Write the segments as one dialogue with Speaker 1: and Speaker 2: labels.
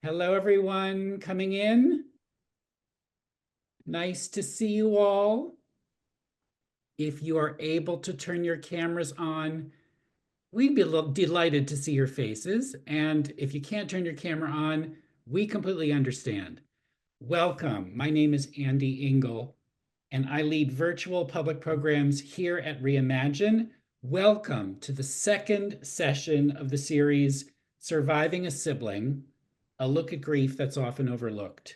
Speaker 1: Hello, everyone coming in. Nice to see you all. If you are able to turn your cameras on, we'd be delighted to see your faces. And if you can't turn your camera on, we completely understand. Welcome. My name is Andy Engel, and I lead virtual public programs here at Reimagine. Welcome to the second session of the series, Surviving a Sibling, a look at grief that's often overlooked.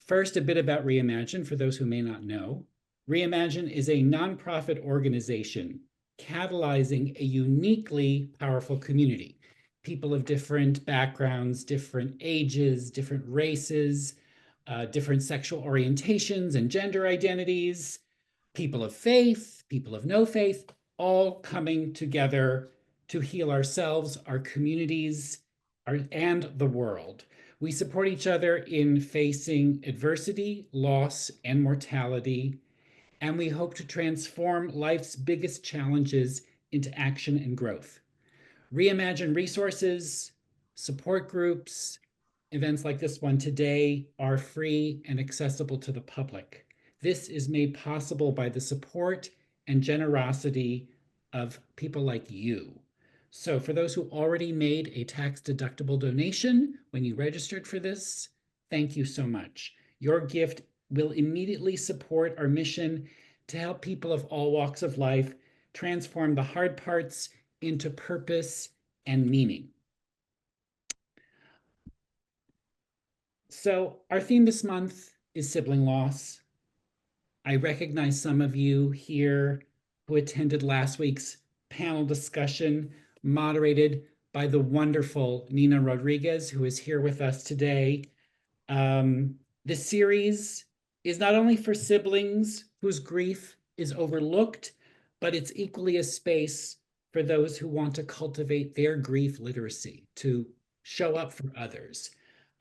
Speaker 1: First, a bit about Reimagine for those who may not know. Reimagine is a nonprofit organization catalyzing a uniquely powerful community. People of different backgrounds, different ages, different races, different sexual orientations and gender identities, people of faith, people of no faith, all coming together to heal ourselves, our communities, and the world. We support each other in facing adversity, loss, and mortality, and we hope to transform life's biggest challenges into action and growth. Reimagine resources, support groups, events like this one today are free and accessible to the public. This is made possible by the support and generosity of people like you. So for those who already made a tax-deductible donation when you registered for this, thank you so much. Your gift will immediately support our mission to help people of all walks of life transform the hard parts into purpose and meaning. So our theme this month is sibling loss. I recognize some of you here who attended last week's panel discussion moderated by the wonderful Nina Rodriguez, who is here with us today. This series is not only for siblings whose grief is overlooked, but it's equally a space for those who want to cultivate their grief literacy, to show up for others,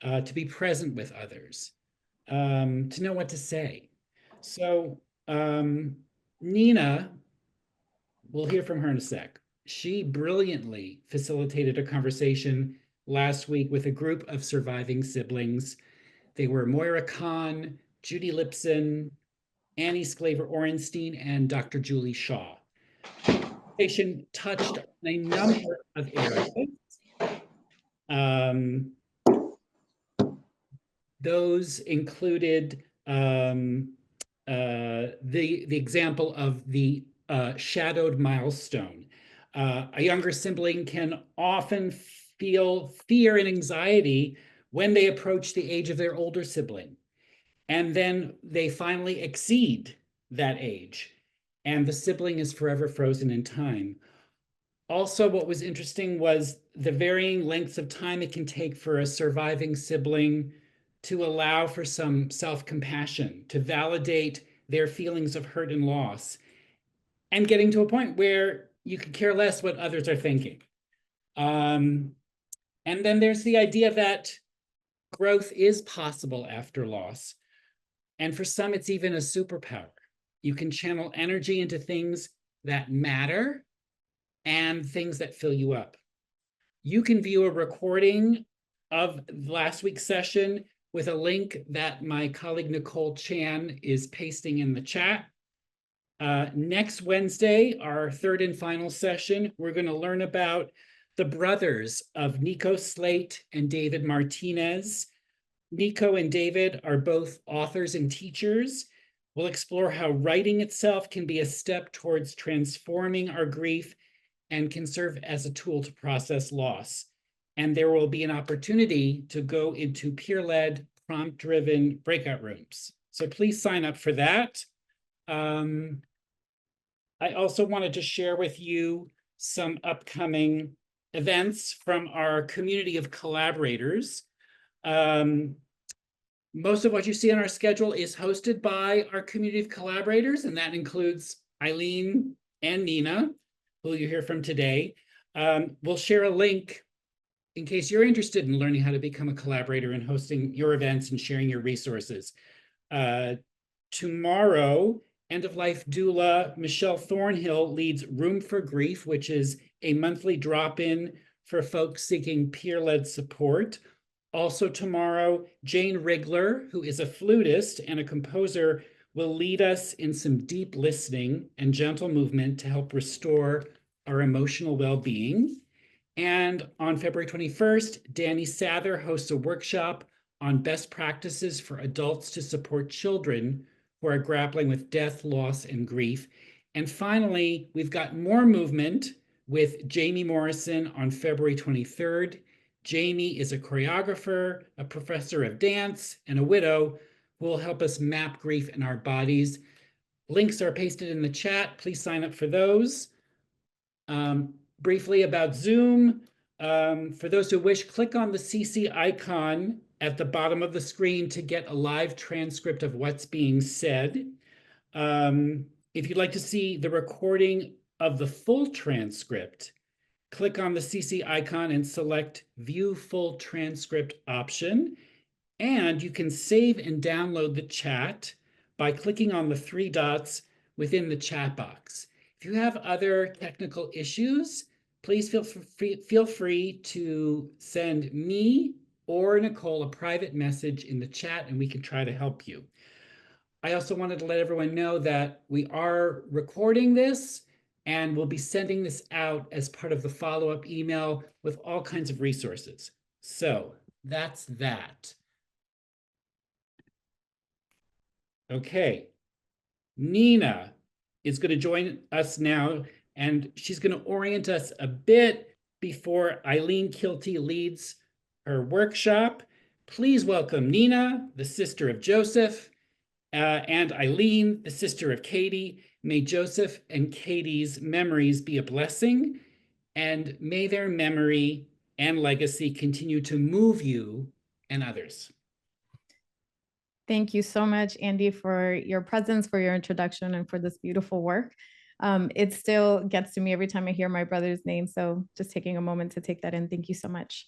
Speaker 1: to be present with others, to know what to say. So Nina, we'll hear from her in a sec. She brilliantly facilitated a conversation last week with a group of surviving siblings. They were Moira Kahn, Judy Lipson, Annie Sclaver-Orenstein, and Dr. Julie Shaw. The conversation touched on a number of areas. Those included the example of the shadowed milestone. A younger sibling can often feel fear and anxiety when they approach the age of their older sibling. And then they finally exceed that age, and the sibling is forever frozen in time. Also, what was interesting was the varying lengths of time it can take for a surviving sibling to allow for some self-compassion, to validate their feelings of hurt and loss, and getting to a point where you could care less what others are thinking. And then there's the idea that growth is possible after loss. And for some, it's even a superpower. You can channel energy into things that matter and things that fill you up. You can view a recording of last week's session with a link that my colleague Nicole Chan is pasting in the chat. Next Wednesday, our third and final session, we're going to learn about the brothers of Nico Slate and David Martinez. Nico and David are both authors and teachers. We'll explore how writing itself can be a step towards transforming our grief and can serve as a tool to process loss. And there will be an opportunity to go into peer-led, prompt-driven breakout rooms. So please sign up for that. I also wanted to share with you some upcoming events from our community of collaborators. Most of what you see on our schedule is hosted by our community of collaborators, and that includes Eileen and Nina, who you hear from today. We'll share a link in case you're interested in learning how to become a collaborator and hosting your events and sharing your resources. Tomorrow, end-of-life doula Michelle Thornhill leads Room for Grief, which is a monthly drop-in for folks seeking peer-led support. Also tomorrow, Jane Rigler, who is a flutist and a composer, will lead us in some deep listening and gentle movement to help restore our emotional well-being. And on February 21st, Danny Sather hosts a workshop on best practices for adults to support children who are grappling with death, loss, and grief. And finally, we've got more movement with Jamie Morrison on February 23rd. Jamie is a choreographer, a professor of dance, and a widow who will help us map grief in our bodies. Links are pasted in the chat. Please sign up for those. Briefly about Zoom, for those who wish, click on the CC icon at the bottom of the screen to get a live transcript of what's being said. If you'd like to see the recording of the full transcript, click on the CC icon and select View Full Transcript option. And you can save and download the chat by clicking on the three dots within the chat box. If you have other technical issues, please feel free to send me or Nicole a private message in the chat and we can try to help you. I also wanted to let everyone know that we are recording this and we'll be sending this out as part of the follow-up email with all kinds of resources. So that's that. Okay, Nina is going to join us now, and she's going to orient us a bit before Eileen Kielty leads her workshop. Please welcome Nina, the sister of Joseph, and Eileen, the sister of Katie. May Joseph and Katie's memories be a blessing, and may their memory and legacy continue to move you and others.
Speaker 2: Thank you so much, Andy, for your presence, for your introduction, and for this beautiful work. It still gets to me every time I hear my brother's name. So just taking a moment to take that in. Thank you so much.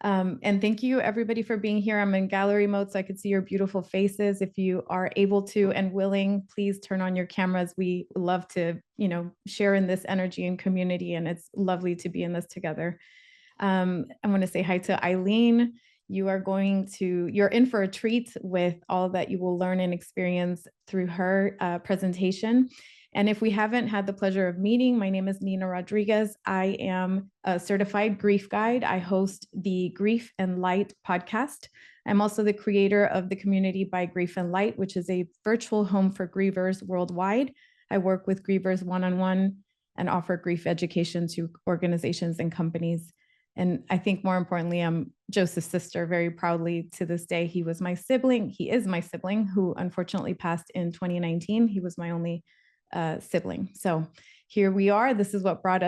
Speaker 2: And thank you everybody for being here. I'm in gallery mode so I could see your beautiful faces. If you are able to and willing, please turn on your cameras. We love to, share in this energy and community, and it's lovely to be in this together. I want to say hi to Eileen. You're in for a treat with all that you will learn and experience through her presentation. And if we haven't had the pleasure of meeting, my name is Nina Rodriguez. I am a certified grief guide. I host the Grief and Light podcast. I'm also the creator of the community by Grief and Light, which is a virtual home for grievers worldwide. I work with grievers one-on-one and offer grief education to organizations and companies. And I think more importantly, I'm Joseph's sister very proudly to this day. He was my sibling. He is my sibling who unfortunately passed in 2019. He was my only sibling. So here we are. This is what brought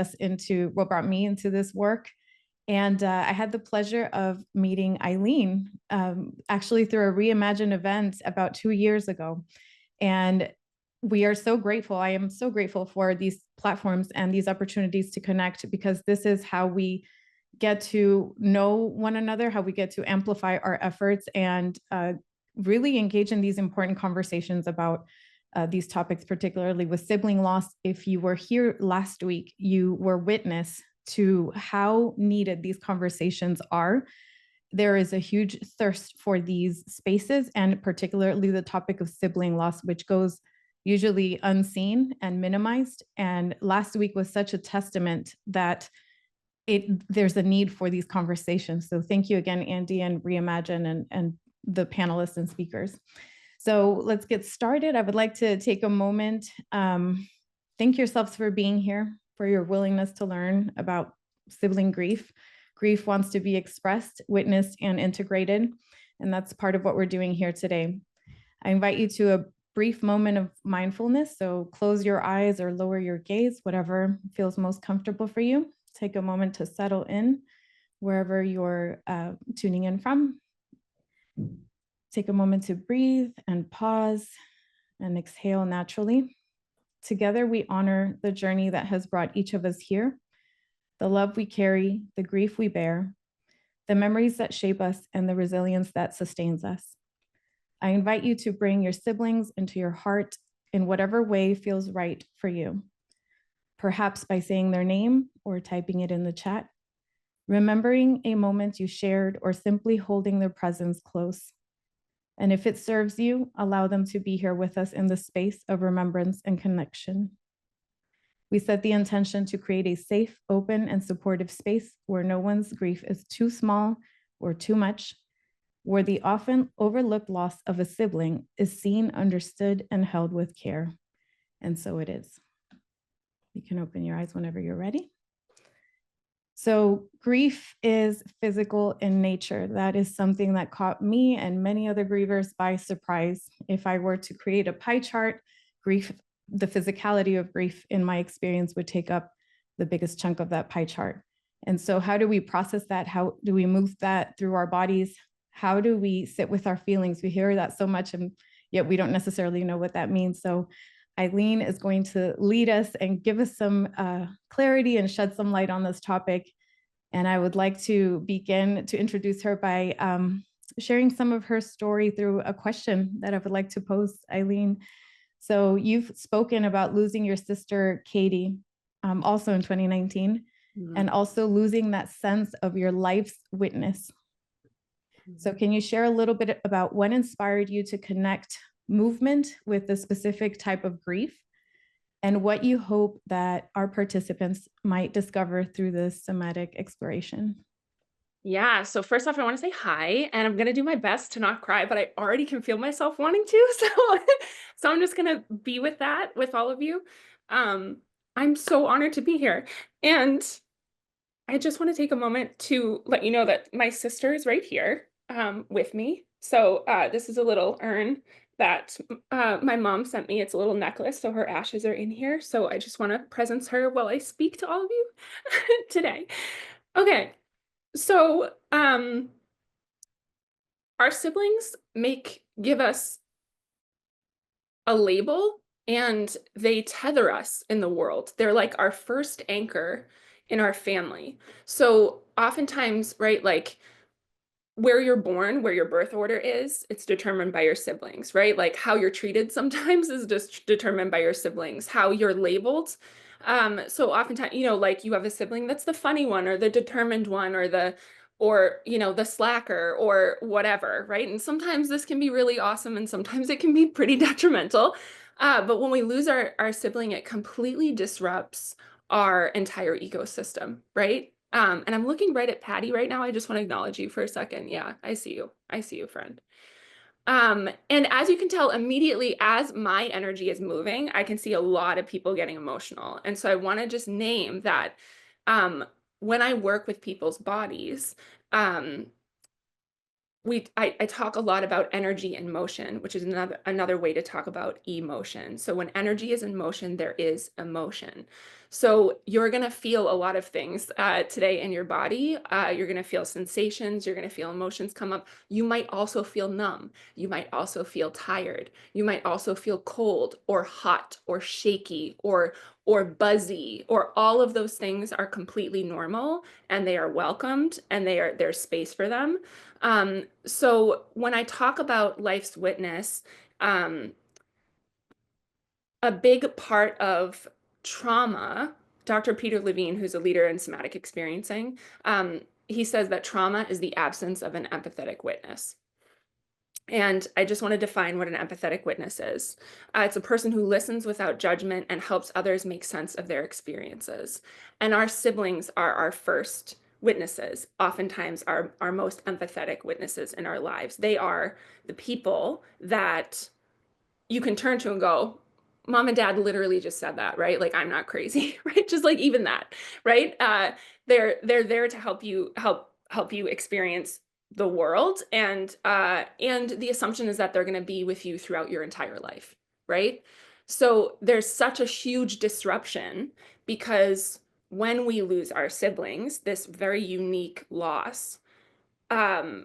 Speaker 2: me into this work. And I had the pleasure of meeting Eileen actually through a Reimagine event about 2 years ago. And we are so grateful. I am so grateful for these platforms and these opportunities to connect, because this is how we get to know one another, how we get to amplify our efforts and really engage in these important conversations about these topics, particularly with sibling loss. If you were here last week, you were witness to how needed these conversations are. There is a huge thirst for these spaces, and particularly the topic of sibling loss, which goes usually unseen and minimized. And last week was such a testament that there's a need for these conversations. So thank you again, Andy and Reimagine and the panelists and speakers. So let's get started. I would like to take a moment. Thank yourselves for being here, for your willingness to learn about sibling grief. Grief wants to be expressed, witnessed, and integrated. And that's part of what we're doing here today. I invite you to a brief moment of mindfulness. So close your eyes or lower your gaze, whatever feels most comfortable for you. Take a moment to settle in wherever you're tuning in from. Take a moment to breathe and pause and exhale naturally. Together, we honor the journey that has brought each of us here, the love we carry, the grief we bear, the memories that shape us, and the resilience that sustains us. I invite you to bring your siblings into your heart in whatever way feels right for you. Perhaps by saying their name or typing it in the chat. remembering a moment you shared, or simply holding their presence close. And if it serves you, allow them to be here with us in the space of remembrance and connection. We set the intention to create a safe, open, and supportive space where no one's grief is too small or too much, where the often overlooked loss of a sibling is seen, understood, and held with care. And so it is. You can open your eyes whenever you're ready. So grief is physical in nature. That is something that caught me and many other grievers by surprise. If I were to create a pie chart, grief, the physicality of grief in my experience would take up the biggest chunk of that pie chart. And so how do we process that? How do we move that through our bodies? How do we sit with our feelings? We hear that so much, and yet we don't necessarily know what that means. So Eileen is going to lead us and give us some clarity and shed some light on this topic. And I would like to begin to introduce her by sharing some of her story through a question that I would like to pose, Eileen. So you've spoken about losing your sister, Katie, also in 2019, and also losing that sense of your life's witness. So can you share a little bit about what inspired you to connect movement with a specific type of grief, and what you hope that our participants might discover through this somatic exploration?
Speaker 3: Yeah. So first off, I want to say hi, and I'm gonna do my best to not cry, but I already can feel myself wanting to. So I'm just gonna be with that with all of you. I'm so honored to be here. And I just want to take a moment to let you know that my sister is right here with me. So this is a little urn that my mom sent me. It's a little necklace, so her ashes are in here. So I just want to presence her while I speak to all of you today. Okay, so our siblings give us a label, and they tether us in the world. They're like our first anchor in our family. So oftentimes, right, like where you're born, where your birth order is, it's determined by your siblings, right? Like how you're treated sometimes is just determined by your siblings, how you're labeled. So oftentimes, like you have a sibling that's the funny one, or the determined one, or the slacker, or whatever, right? And sometimes this can be really awesome, and sometimes it can be pretty detrimental. But when we lose our sibling, it completely disrupts our entire ecosystem, right? And I'm looking right at Patty right now. I just want to acknowledge you for a second. Yeah, I see you. I see you, friend. And as you can tell, immediately as my energy is moving, I can see a lot of people getting emotional. And so I want to just name that when I work with people's bodies, um, I talk a lot about energy and motion, which is another way to talk about emotion. So when energy is in motion, there is emotion. So you're gonna feel a lot of things today in your body. You're gonna feel sensations. You're gonna feel emotions come up. You might also feel numb. You might also feel tired. You might also feel cold or hot or shaky or buzzy, or all of those things are completely normal, and they are welcomed, and there's space for them. So when I talk about life's witness, a big part of trauma, Dr. Peter Levine, who's a leader in somatic experiencing, he says that trauma is the absence of an empathetic witness. And I just want to define what an empathetic witness is. It's a person who listens without judgment and helps others make sense of their experiences. And our siblings are our first witnesses, oftentimes our most empathetic witnesses in our lives. They are the people that you can turn to and go, Mom and Dad literally just said that, right? Like, I'm not crazy, right? Just like even that, right? They're there to help you experience the world, and the assumption is that they're going to be with you throughout your entire life, right? So there's such a huge disruption, because when we lose our siblings, this very unique loss, I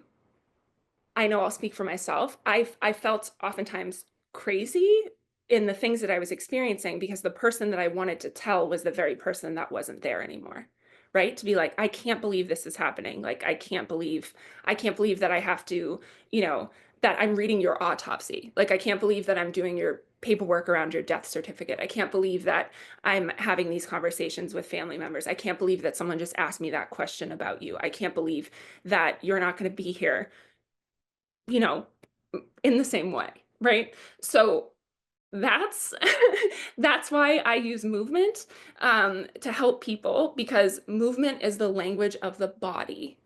Speaker 3: know I'll speak for myself. I felt oftentimes crazy in the things that I was experiencing, because the person that I wanted to tell was the very person that wasn't there anymore. Right? To be like, I can't believe this is happening. Like, I can't believe that I have to, that I'm reading your autopsy. Like, I can't believe that I'm doing your paperwork around your death certificate. I can't believe that I'm having these conversations with family members. I can't believe that someone just asked me that question about you. I can't believe that you're not going to be here, you know, in the same way, right? So that's that's why I use movement to help people, because movement is the language of the body,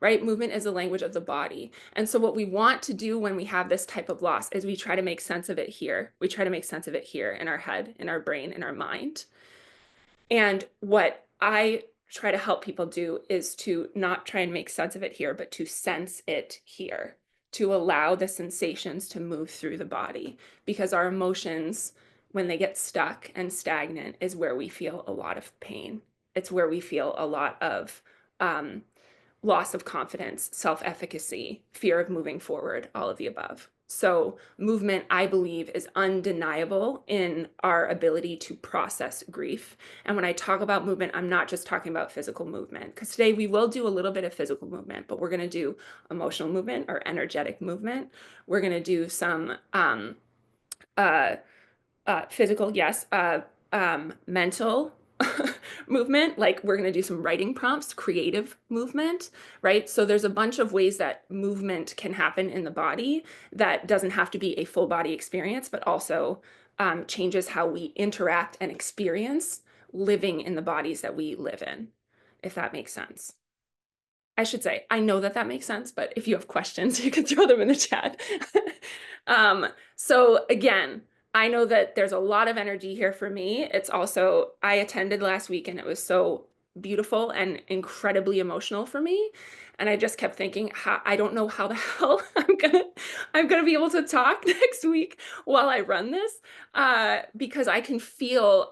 Speaker 3: right? Movement is the language of the body. And so what we want to do when we have this type of loss is we try to make sense of it here. We try to make sense of it here in our head, in our brain, in our mind. And what I try to help people do is to not try and make sense of it here, but to sense it here, to allow the sensations to move through the body, because our emotions, when they get stuck and stagnant, is where we feel a lot of pain. It's where we feel a lot of loss of confidence, self-efficacy, fear of moving forward, all of the above. So movement, I believe, is undeniable in our ability to process grief. And when I talk about movement, I'm not just talking about physical movement, because today we will do a little bit of physical movement, but we're going to do emotional movement or energetic movement. We're going to do some physical, yes, mental movement, like we're going to do some writing prompts, creative movement, right? So there's a bunch of ways that movement can happen in the body that doesn't have to be a full body experience, but also changes how we interact and experience living in the bodies that we live in, if that makes sense. I should say, I know that that makes sense, but if you have questions, you can throw them in the chat. So again, I know that there's a lot of energy here for me. It's also, I attended last week and it was so beautiful and incredibly emotional for me. And I just kept thinking, I don't know how the hell I'm gonna be able to talk next week while I run this, because I can feel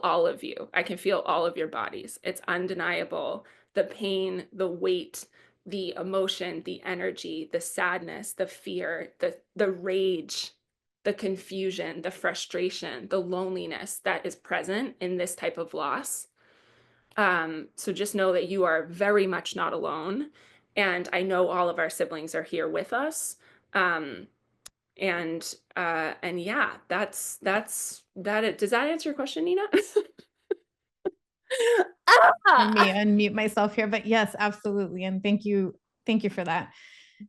Speaker 3: all of you. I can feel all of your bodies. It's undeniable. The pain, the weight, the emotion, the energy, the sadness, the fear, the rage, the confusion, the frustration, the loneliness that is present in this type of loss. So just know that you are very much not alone. And I know all of our siblings are here with us. And yeah, that's that. Does that answer your question, Nina?
Speaker 2: Let me unmute myself here, but yes, absolutely. And thank you for that.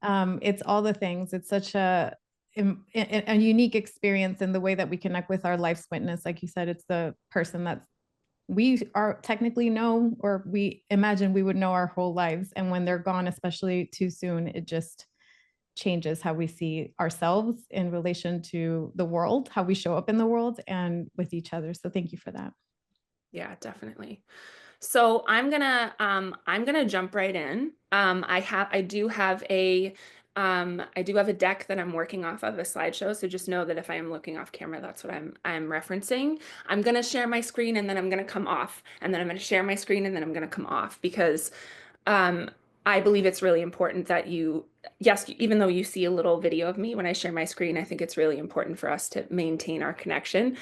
Speaker 2: It's all the things. It's such a unique experience in the way that we connect with our life's witness. Like you said, it's the person that we are technically know, or we imagine we would know our whole lives. And when they're gone, especially too soon, it just changes how we see ourselves in relation to the world, how we show up in the world and with each other. So thank you for that.
Speaker 3: Yeah, definitely. So I'm gonna jump right in. I do have a deck that I'm working off of, a slideshow. So just know that if I am looking off camera, that's what I'm referencing. I'm gonna share my screen and then I'm gonna come off, and then I'm gonna share my screen and then I'm gonna come off, because I believe it's really important that yes, even though you see a little video of me when I share my screen, I think it's really important for us to maintain our connection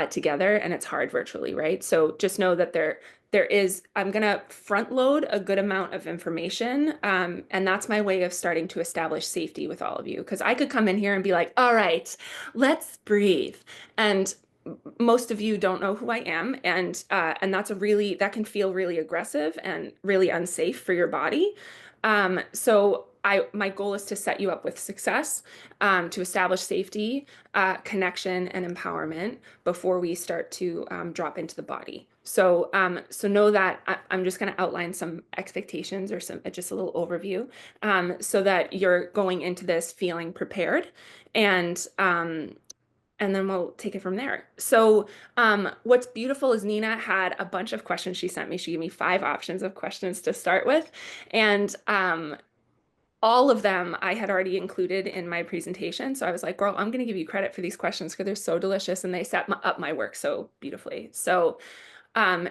Speaker 3: together, and it's hard virtually, right? So just know that I'm gonna front load a good amount of information, and that's my way of starting to establish safety with all of you, because I could come in here and be like, all right, let's breathe. And most of you don't know who I am, and that can feel really aggressive and really unsafe for your body. So my goal is to set you up with success, to establish safety, connection, and empowerment before we start to drop into the body. So know that I'm just going to outline some expectations, or just a little overview, so that you're going into this feeling prepared, and then we'll take it from there. So what's beautiful is Nina had a bunch of questions she sent me. She gave me 5 options of questions to start with. And all of them I had already included in my presentation. So I was like, girl, I'm going to give you credit for these questions because they're so delicious and they set up my work so beautifully. So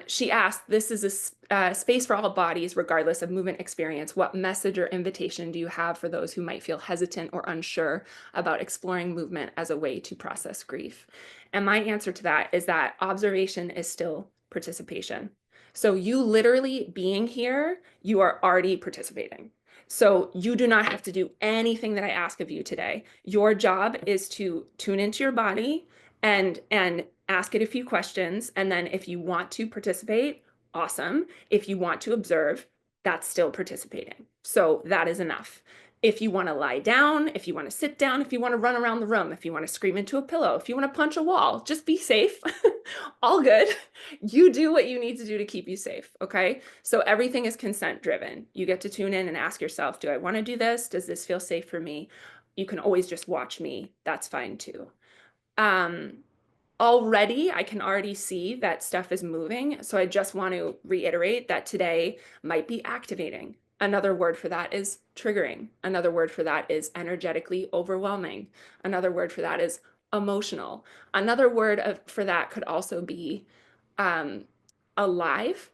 Speaker 3: she asked, this is a space for all bodies, regardless of movement experience. What message or invitation do you have for those who might feel hesitant or unsure about exploring movement as a way to process grief? And my answer to that is that observation is still participation. So you literally being here, you are already participating. So you do not have to do anything that I ask of you today. Your job is to tune into your body and ask it a few questions. And then if you want to participate, awesome. If you want to observe, that's still participating. So that is enough. If you want to lie down, if you want to sit down, if you want to run around the room, if you want to scream into a pillow, if you want to punch a wall, just be safe. All good. You do what you need to do to keep you safe. Okay. So everything is consent driven. You get to tune in and ask yourself, do I want to do this? Does this feel safe for me? You can always just watch me. That's fine too. Already, I can already see that stuff is moving. So I just want to reiterate that today might be activating. Another word for that is triggering. Another word for that is energetically overwhelming. Another word for that is emotional. Another word for that could also be alive.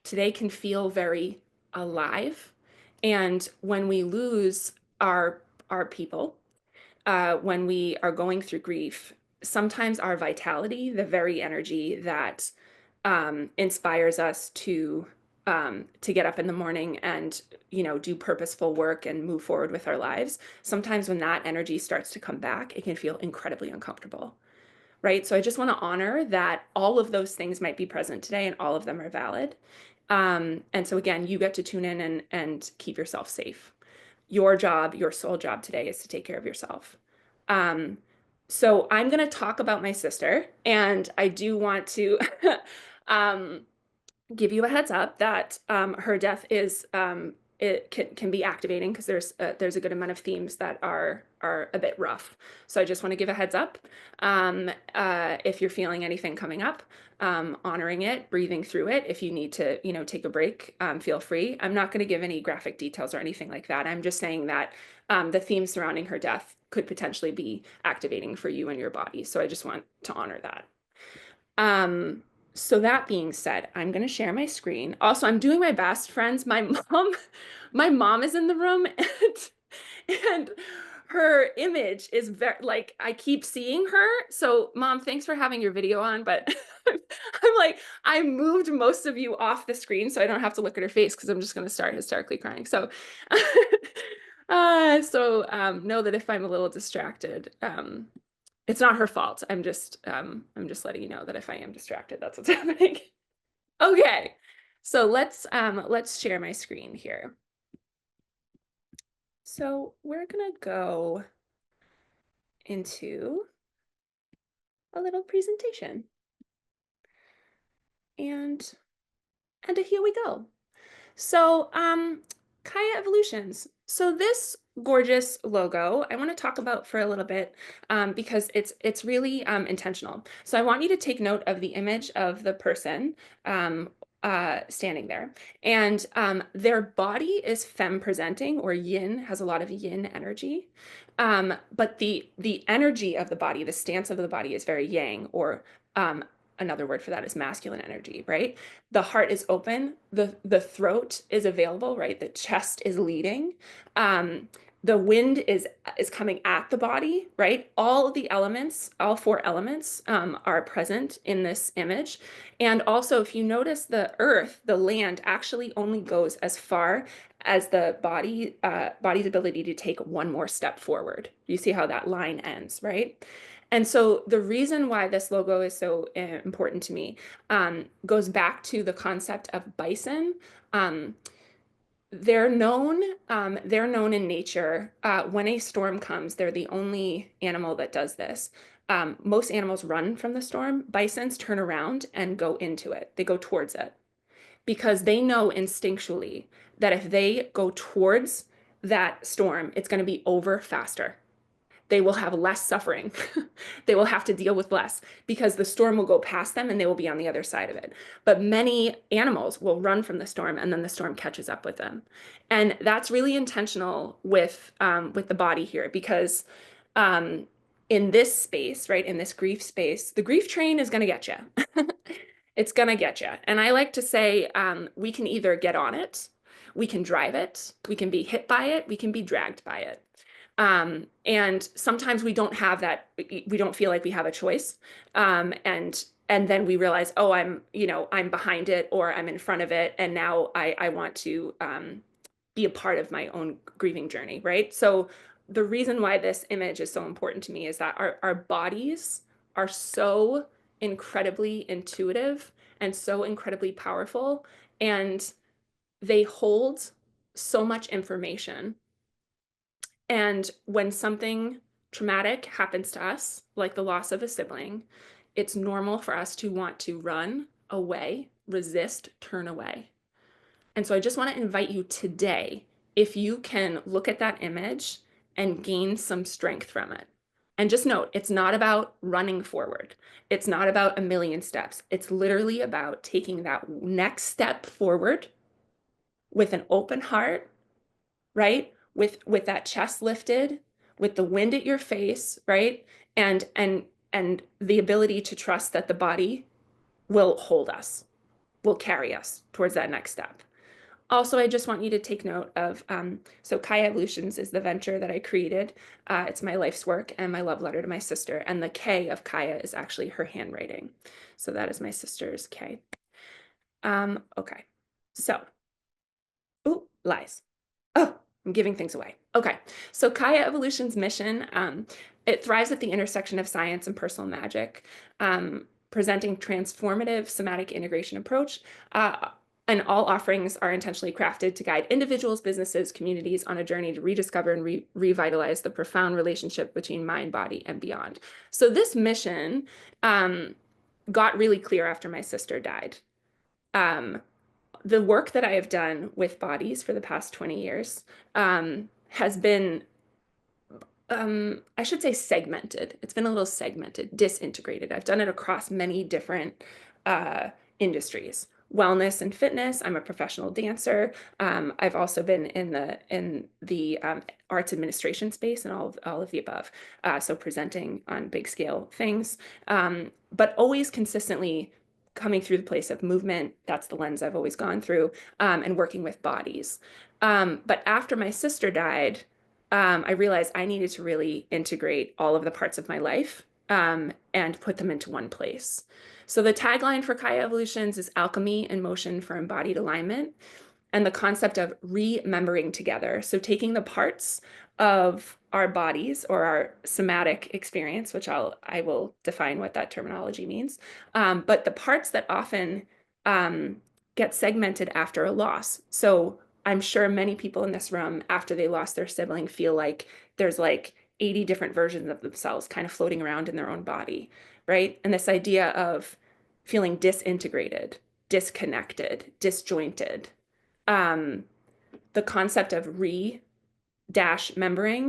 Speaker 3: Today can feel very alive. And when we lose our people, when we are going through grief, sometimes our vitality, the very energy that inspires us to get up in the morning and, you know, do purposeful work and move forward with our lives, sometimes when that energy starts to come back, it can feel incredibly uncomfortable. Right. So I just want to honor that all of those things might be present today and all of them are valid. And so again, you get to tune in and keep yourself safe. Your job, your sole job today is to take care of yourself. So I'm going to talk about my sister, and I do want to give you a heads up that her death is it can be activating because there's a good amount of themes that are a bit rough. So I just want to give a heads up. If you're feeling anything coming up, honoring it, breathing through it. If you need to, you know, take a break, feel free. I'm not going to give any graphic details or anything like that. I'm just saying that the themes surrounding her death could potentially be activating for you and your body. So I just want to honor that. So that being said, I'm going to share my screen. Also, I'm doing my best, friends. My mom is in the room and her image is very, like, I keep seeing her. So Mom, thanks for having your video on, but I'm like, I moved most of you off the screen so I don't have to look at her face because I'm just going to start hysterically crying. So, know that if I'm a little distracted, it's not her fault. I'm just letting you know that if I am distracted, that's what's happening. Okay, so let's share my screen here. So we're gonna go into a little presentation, and here we go. So Kaya Evolutions. So this gorgeous logo I want to talk about for a little bit because it's really intentional. So I want you to take note of the image of the person standing there, and their body is femme presenting, or yin, has a lot of yin energy, but the energy of the body, the stance of the body, is very yang, or another word for that is masculine energy, right? The heart is open, the throat is available, right? The chest is leading. The wind is coming at the body, right? All of the elements, all four elements are present in this image. And also, if you notice, the earth, the land, actually only goes as far as the body's ability to take one more step forward. You see how that line ends, right? And so the reason why this logo is so important to me goes back to the concept of bison. They're known in nature. When a storm comes, they're the only animal that does this. Most animals run from the storm. Bisons turn around and go into it. They go towards it because they know instinctually that if they go towards that storm, it's going to be over faster. They will have less suffering. They will have to deal with less because the storm will go past them and they will be on the other side of it. But many animals will run from the storm and then the storm catches up with them. And that's really intentional with the body here because in this space, right, in this grief space, the grief train is going to get you. It's going to get you. And I like to say we can either get on it, we can drive it, we can be hit by it, we can be dragged by it. And sometimes we don't have that, we don't feel like we have a choice. And then we realize, oh, I'm behind it or I'm in front of it. And now I want to be a part of my own grieving journey, right? So the reason why this image is so important to me is that our bodies are so incredibly intuitive and so incredibly powerful, and they hold so much information. And when something traumatic happens to us, like the loss of a sibling, it's normal for us to want to run away, resist, turn away. And so I just want to invite you today, if you can look at that image and gain some strength from it. And just note, it's not about running forward. It's not about a million steps. It's literally about taking that next step forward with an open heart, right? With that chest lifted, with the wind at your face, right? And the ability to trust that the body will hold us, will carry us towards that next step. Also, I just want you to take note of, so Kaya Evolutions is the venture that I created. It's my life's work and my love letter to my sister. And the K of Kaya is actually her handwriting. So that is my sister's K. Okay, so, ooh, lies. Oh, I'm giving things away. Okay, so Kaya Evolution's mission, it thrives at the intersection of science and personal magic, presenting transformative somatic integration approach. And all offerings are intentionally crafted to guide individuals, businesses, communities on a journey to rediscover and revitalize the profound relationship between mind, body, and beyond. So this mission got really clear after my sister died. The work that I have done with bodies for the past 20 years has been, I should say segmented. It's been a little segmented, disintegrated. I've done it across many different industries. Wellness and fitness. I'm a professional dancer. I've also been in the arts administration space and all of the above. So presenting on big scale things, but always consistently coming through the place of movement. That's the lens I've always gone through, and working with bodies. But after my sister died, I realized I needed to really integrate all of the parts of my life and put them into one place. So the tagline for Kaya Evolutions is alchemy in motion for embodied alignment, and the concept of remembering together. So taking the parts of our bodies or our somatic experience, which I will define what that terminology means, but the parts that often get segmented after a loss. So I'm sure many people in this room, after they lost their sibling, feel like there's like 80 different versions of themselves kind of floating around in their own body, right? And this idea of feeling disintegrated, disconnected, disjointed. The concept of remembering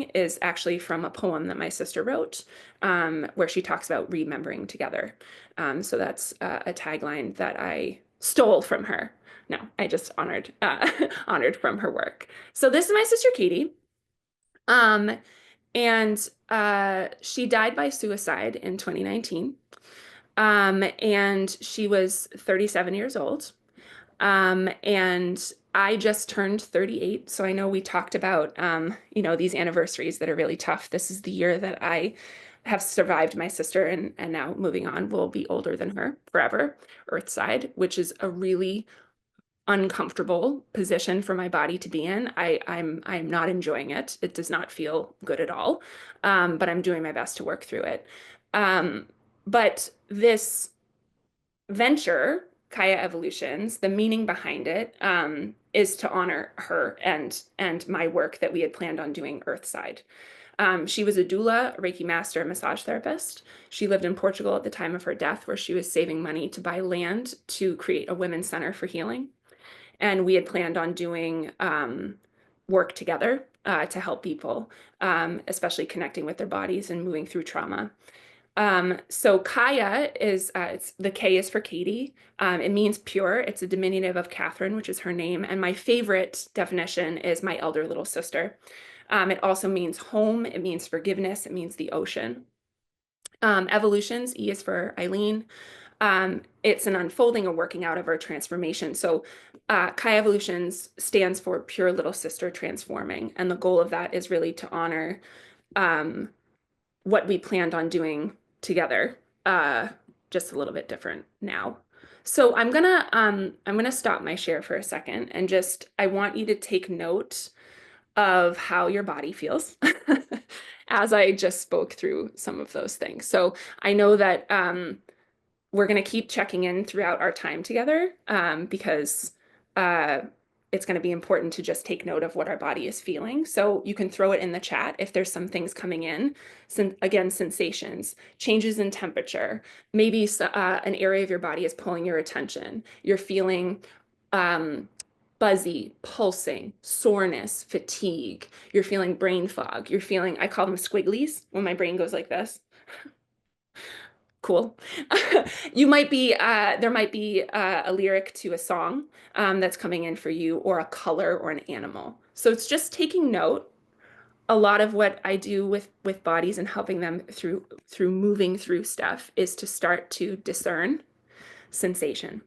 Speaker 3: is actually from a poem that my sister wrote, where she talks about remembering together. So that's a tagline that I stole from her. No, I just honored from her work. So this is my sister Katie. And she died by suicide in 2019. And she was 37 years old. And I just turned 38. So I know we talked about, these anniversaries that are really tough. This is the year that I have survived my sister, and now moving on will be older than her forever, Earthside, which is a really uncomfortable position for my body to be in. I'm not enjoying it. It does not feel good at all. But I'm doing my best to work through it. But this venture, Kaya Evolutions, the meaning behind it is to honor her and my work that we had planned on doing Earthside. She was a doula, a Reiki master, a massage therapist. She lived in Portugal at the time of her death, where she was saving money to buy land to create a women's center for healing. And we had planned on doing work together to help people, especially connecting with their bodies and moving through trauma. So Kaya is, the K is for Katie. It means pure. It's a diminutive of Catherine, which is her name. And my favorite definition is my elder little sister. It also means home. It means forgiveness. It means the ocean. Evolutions, E is for Eileen. It's an unfolding, a working out of our transformation. So Kaya Evolutions stands for Pure Little Sister Transforming. And the goal of that is really to honor what we planned on doing together just a little bit different now. So I'm gonna stop my share for a second and just, I want you to take note of how your body feels as I just spoke through some of those things. So I know that we're going to keep checking in throughout our time together because it's going to be important to just take note of what our body is feeling. So you can throw it in the chat if there's some things coming in. Again, sensations, changes in temperature, maybe an area of your body is pulling your attention. You're feeling buzzy, pulsing, soreness, fatigue. You're feeling brain fog. You're feeling, I call them squigglies when my brain goes like this. Cool. You might be, there might be a lyric to a song that's coming in for you, or a color or an animal. So it's just taking note. A lot of what I do with bodies and helping them through moving through stuff is to start to discern sensation.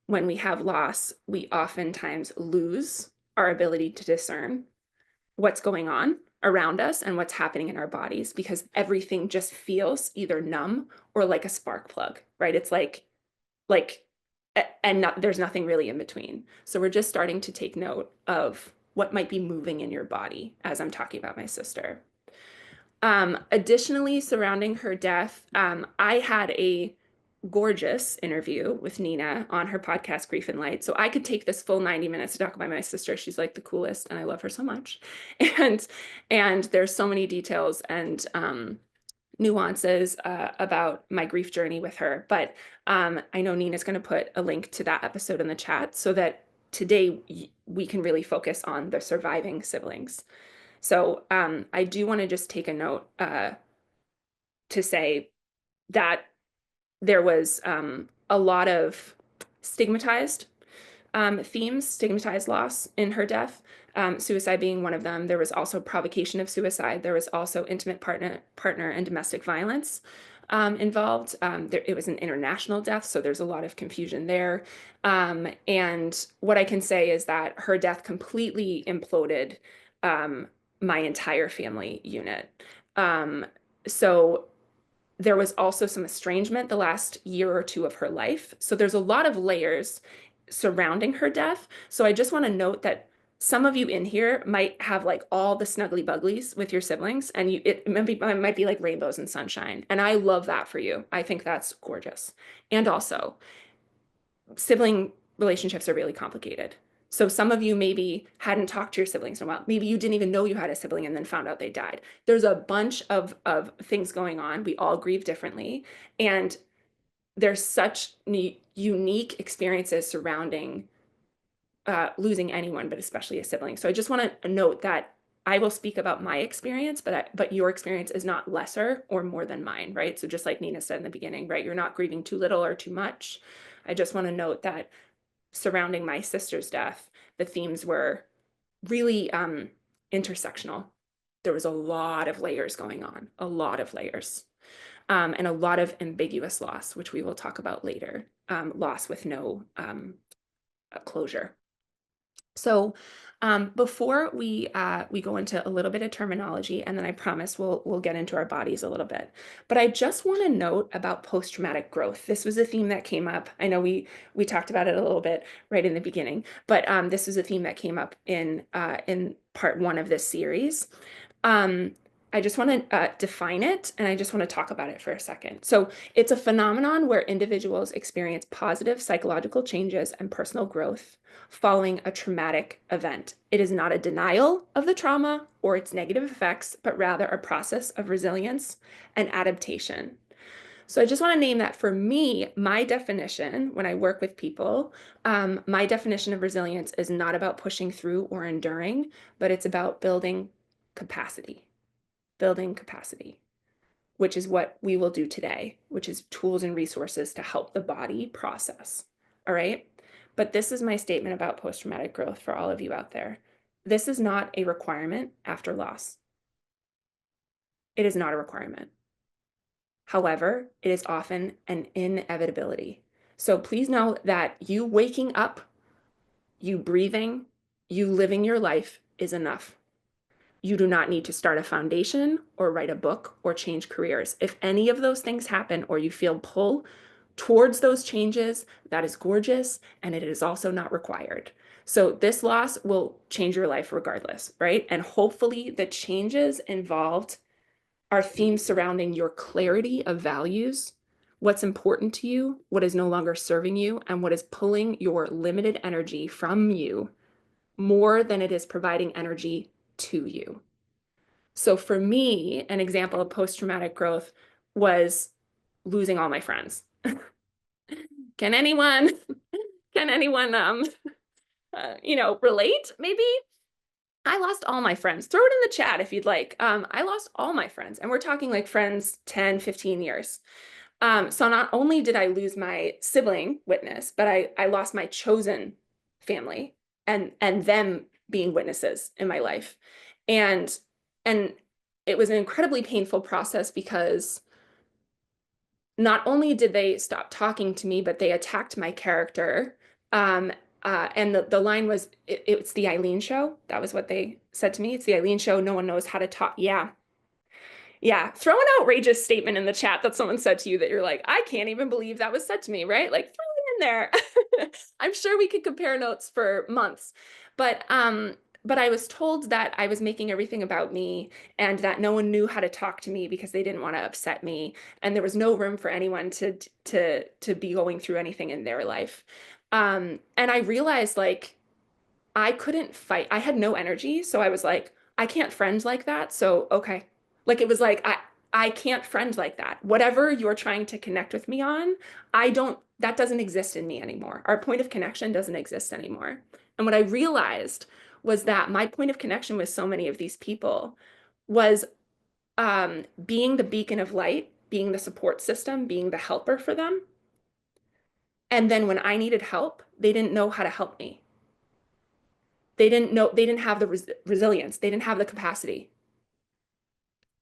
Speaker 3: When we have loss, we oftentimes lose our ability to discern what's going on around us and what's happening in our bodies, because everything just feels either numb or like a spark plug, right? It's like, and there's nothing really in between. So we're just starting to take note of what might be moving in your body as I'm talking about my sister. Additionally, surrounding her death, I had a gorgeous interview with Nina on her podcast, Grief and Light. So I could take this full 90 minutes to talk about my sister. She's like the coolest and I love her so much. And there's so many details and nuances about my grief journey with her. But I know Nina's going to put a link to that episode in the chat so that today we can really focus on the surviving siblings. So I do want to just take a note to say that there was a lot of stigmatized themes, stigmatized loss in her death, suicide being one of them. There was also provocation of suicide. There was also intimate partner and domestic violence involved. It was an international death, so there's a lot of confusion there. And what I can say is that her death completely imploded my entire family unit. So there was also some estrangement the last year or two of her life. So there's a lot of layers surrounding her death. So I just want to note that some of you in here might have like all the snuggly bugglies with your siblings, and it might be like rainbows and sunshine. And I love that for you. I think that's gorgeous. And also, sibling relationships are really complicated. So some of you maybe hadn't talked to your siblings in a while. Maybe you didn't even know you had a sibling and then found out they died. There's a bunch of things going on. We all grieve differently. And there's such unique experiences surrounding losing anyone, but especially a sibling. So I just want to note that I will speak about my experience, but your experience is not lesser or more than mine, right? So just like Nina said in the beginning, right? You're not grieving too little or too much. I just want to note that surrounding my sister's death, the themes were really intersectional. There was a lot of layers going on, a lot of layers, and a lot of ambiguous loss, which we will talk about later, loss with no closure. So before we go into a little bit of terminology, and then I promise we'll get into our bodies a little bit. But I just want to note about post-traumatic growth. This was a theme that came up. I know we talked about it a little bit right in the beginning, but this is a theme that came up in part 1 of this series. I just want to define it, and I just want to talk about it for a second. So it's a phenomenon where individuals experience positive psychological changes and personal growth following a traumatic event. It is not a denial of the trauma or its negative effects, but rather a process of resilience and adaptation. So I just want to name that for me, my definition when I work with people, my definition of resilience is not about pushing through or enduring, but it's about building capacity, which is what we will do today, which is tools and resources to help the body process. All right. But this is my statement about post-traumatic growth for all of you out there. This is not a requirement after loss. It is not a requirement. However, it is often an inevitability. So please know that you waking up, you breathing, you living your life is enough. you do not need to start a foundation or write a book or change careers. If any of those things happen or you feel pull towards those changes, that is gorgeous, and it is also not required. So this loss will change your life regardless, right? And hopefully the changes involved are themes surrounding your clarity of values, what's important to you, what is no longer serving you, and what is pulling your limited energy from you more than it is providing energy to you. So for me, an example of post-traumatic growth was losing all my friends. Can anyone relate? Maybe I lost all my friends. Throw it in the chat if you'd like. I lost all my friends, and we're talking like friends 10, 15 years. So not only did I lose my sibling witness, but I lost my chosen family and them being witnesses in my life. And it was an incredibly painful process because not only did they stop talking to me, but they attacked my character. And the line was, it's the Eileen show. That was what they said to me. It's the Eileen show. No one knows how to talk. Yeah. Yeah. Throw an outrageous statement in the chat that someone said to you that you're like, I can't even believe that was said to me, right? Like throw it in there. I'm sure we could compare notes for months. But I was told that I was making everything about me and that no one knew how to talk to me because they didn't want to upset me. And there was no room for anyone to be going through anything in their life. And I realized like I couldn't fight. I had no energy. So I was like, I can't friend like that. So, okay. Like it was like, I can't friend like that. Whatever you're trying to connect with me on, that doesn't exist in me anymore. Our point of connection doesn't exist anymore. And what I realized was that my point of connection with so many of these people was being the beacon of light, being the support system, being the helper for them. And then when I needed help, they didn't know how to help me. They didn't have the resilience. They didn't have the capacity.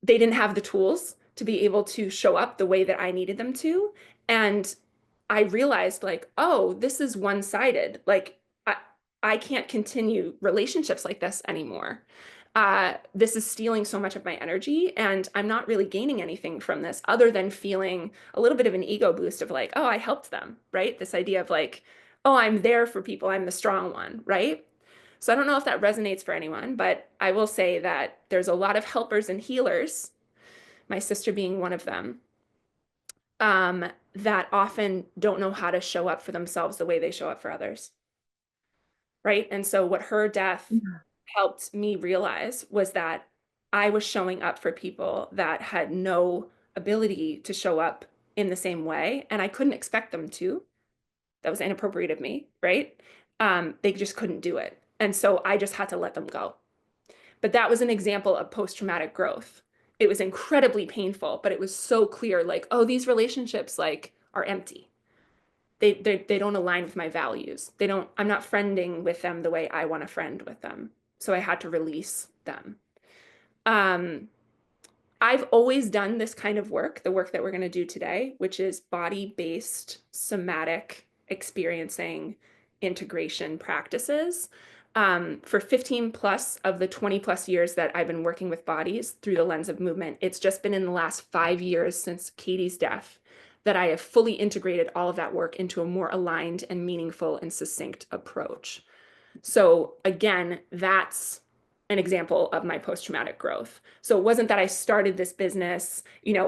Speaker 3: They didn't have the tools to be able to show up the way that I needed them to. And I realized like, oh, this is one-sided. Like I can't continue relationships like this anymore. This is stealing so much of my energy, and I'm not really gaining anything from this other than feeling a little bit of an ego boost of like, oh, I helped them, right? This idea of like, oh, I'm there for people. I'm the strong one, right? So I don't know if that resonates for anyone, but I will say that there's a lot of helpers and healers, my sister being one of them, that often don't know how to show up for themselves the way they show up for others. Right. And so what her death helped me realize was that I was showing up for people that had no ability to show up in the same way, and I couldn't expect them to. That was inappropriate of me, right? They just couldn't do it. And so I just had to let them go. But that was an example of post-traumatic growth. It was incredibly painful, but it was so clear, like, oh, these relationships like are empty. They don't align with my values. I'm not friending with them the way I want to friend with them. So I had to release them. I've always done this kind of work, the work that we're going to do today, which is body-based somatic experiencing integration practices. For 15 plus of the 20 plus years that I've been working with bodies through the lens of movement, it's just been in the last 5 years since Katie's death that I have fully integrated all of that work into a more aligned and meaningful and succinct approach. So again, that's an example of my post-traumatic growth. So it wasn't that I started this business,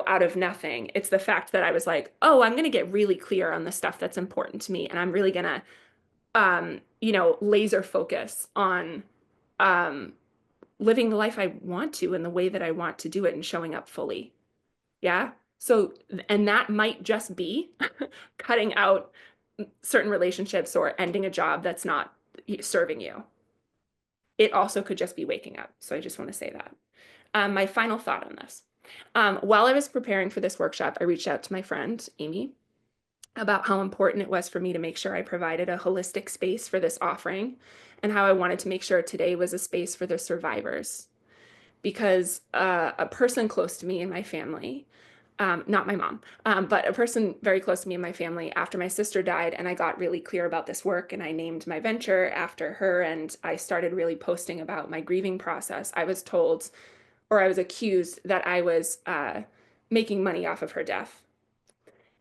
Speaker 3: out of nothing. It's the fact that I was like, oh, I'm going to get really clear on the stuff that's important to me. And I'm really going to, laser focus on living the life I want to in the way that I want to do it and showing up fully. Yeah. So, and that might just be cutting out certain relationships or ending a job that's not serving you. It also could just be waking up. So I just want to say that. My final thought on this. While I was preparing for this workshop, I reached out to my friend, Amy, about how important it was for me to make sure I provided a holistic space for this offering and how I wanted to make sure today was a space for the survivors. Because a person close to me in my family not my mom, but a person very close to me in my family after my sister died. And I got really clear about this work and I named my venture after her. And I started really posting about my grieving process. I was told, or I was accused that I was making money off of her death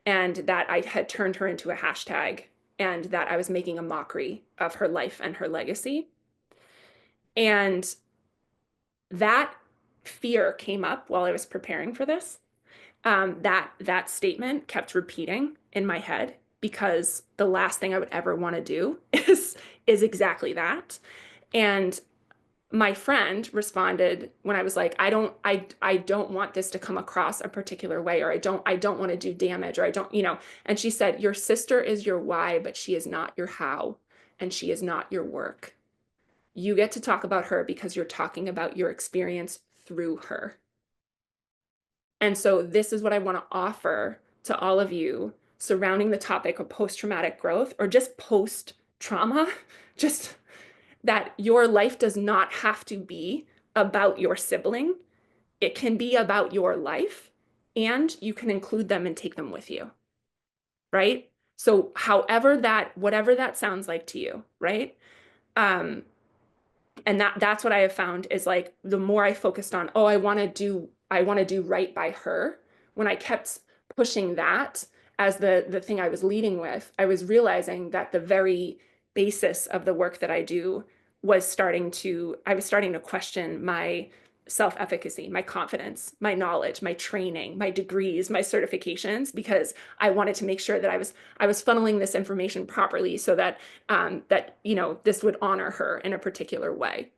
Speaker 3: and that I had turned her into a hashtag and that I was making a mockery of her life and her legacy. And that fear came up while I was preparing for this. That statement kept repeating in my head because the last thing I would ever want to do is exactly that. And my friend responded when I was like, I don't want this to come across a particular way, or I don't want to do damage, or I don't, and she said, your sister is your why, but she is not your how, and she is not your work. You get to talk about her because you're talking about your experience through her. And so this is what I want to offer to all of you surrounding the topic of post-traumatic growth or just post-trauma, just that your life does not have to be about your sibling. It can be about your life, and you can include them and take them with you, right? So whatever that sounds like to you, right? And that's what I have found is like the more I focused on, I want to do right by her. When I kept pushing that as the thing I was leading with, I was realizing that the very basis of the work that I do was I was starting to question my self-efficacy, my confidence, my knowledge, my training, my degrees, my certifications, because I wanted to make sure that I was funneling this information properly so that this would honor her in a particular way.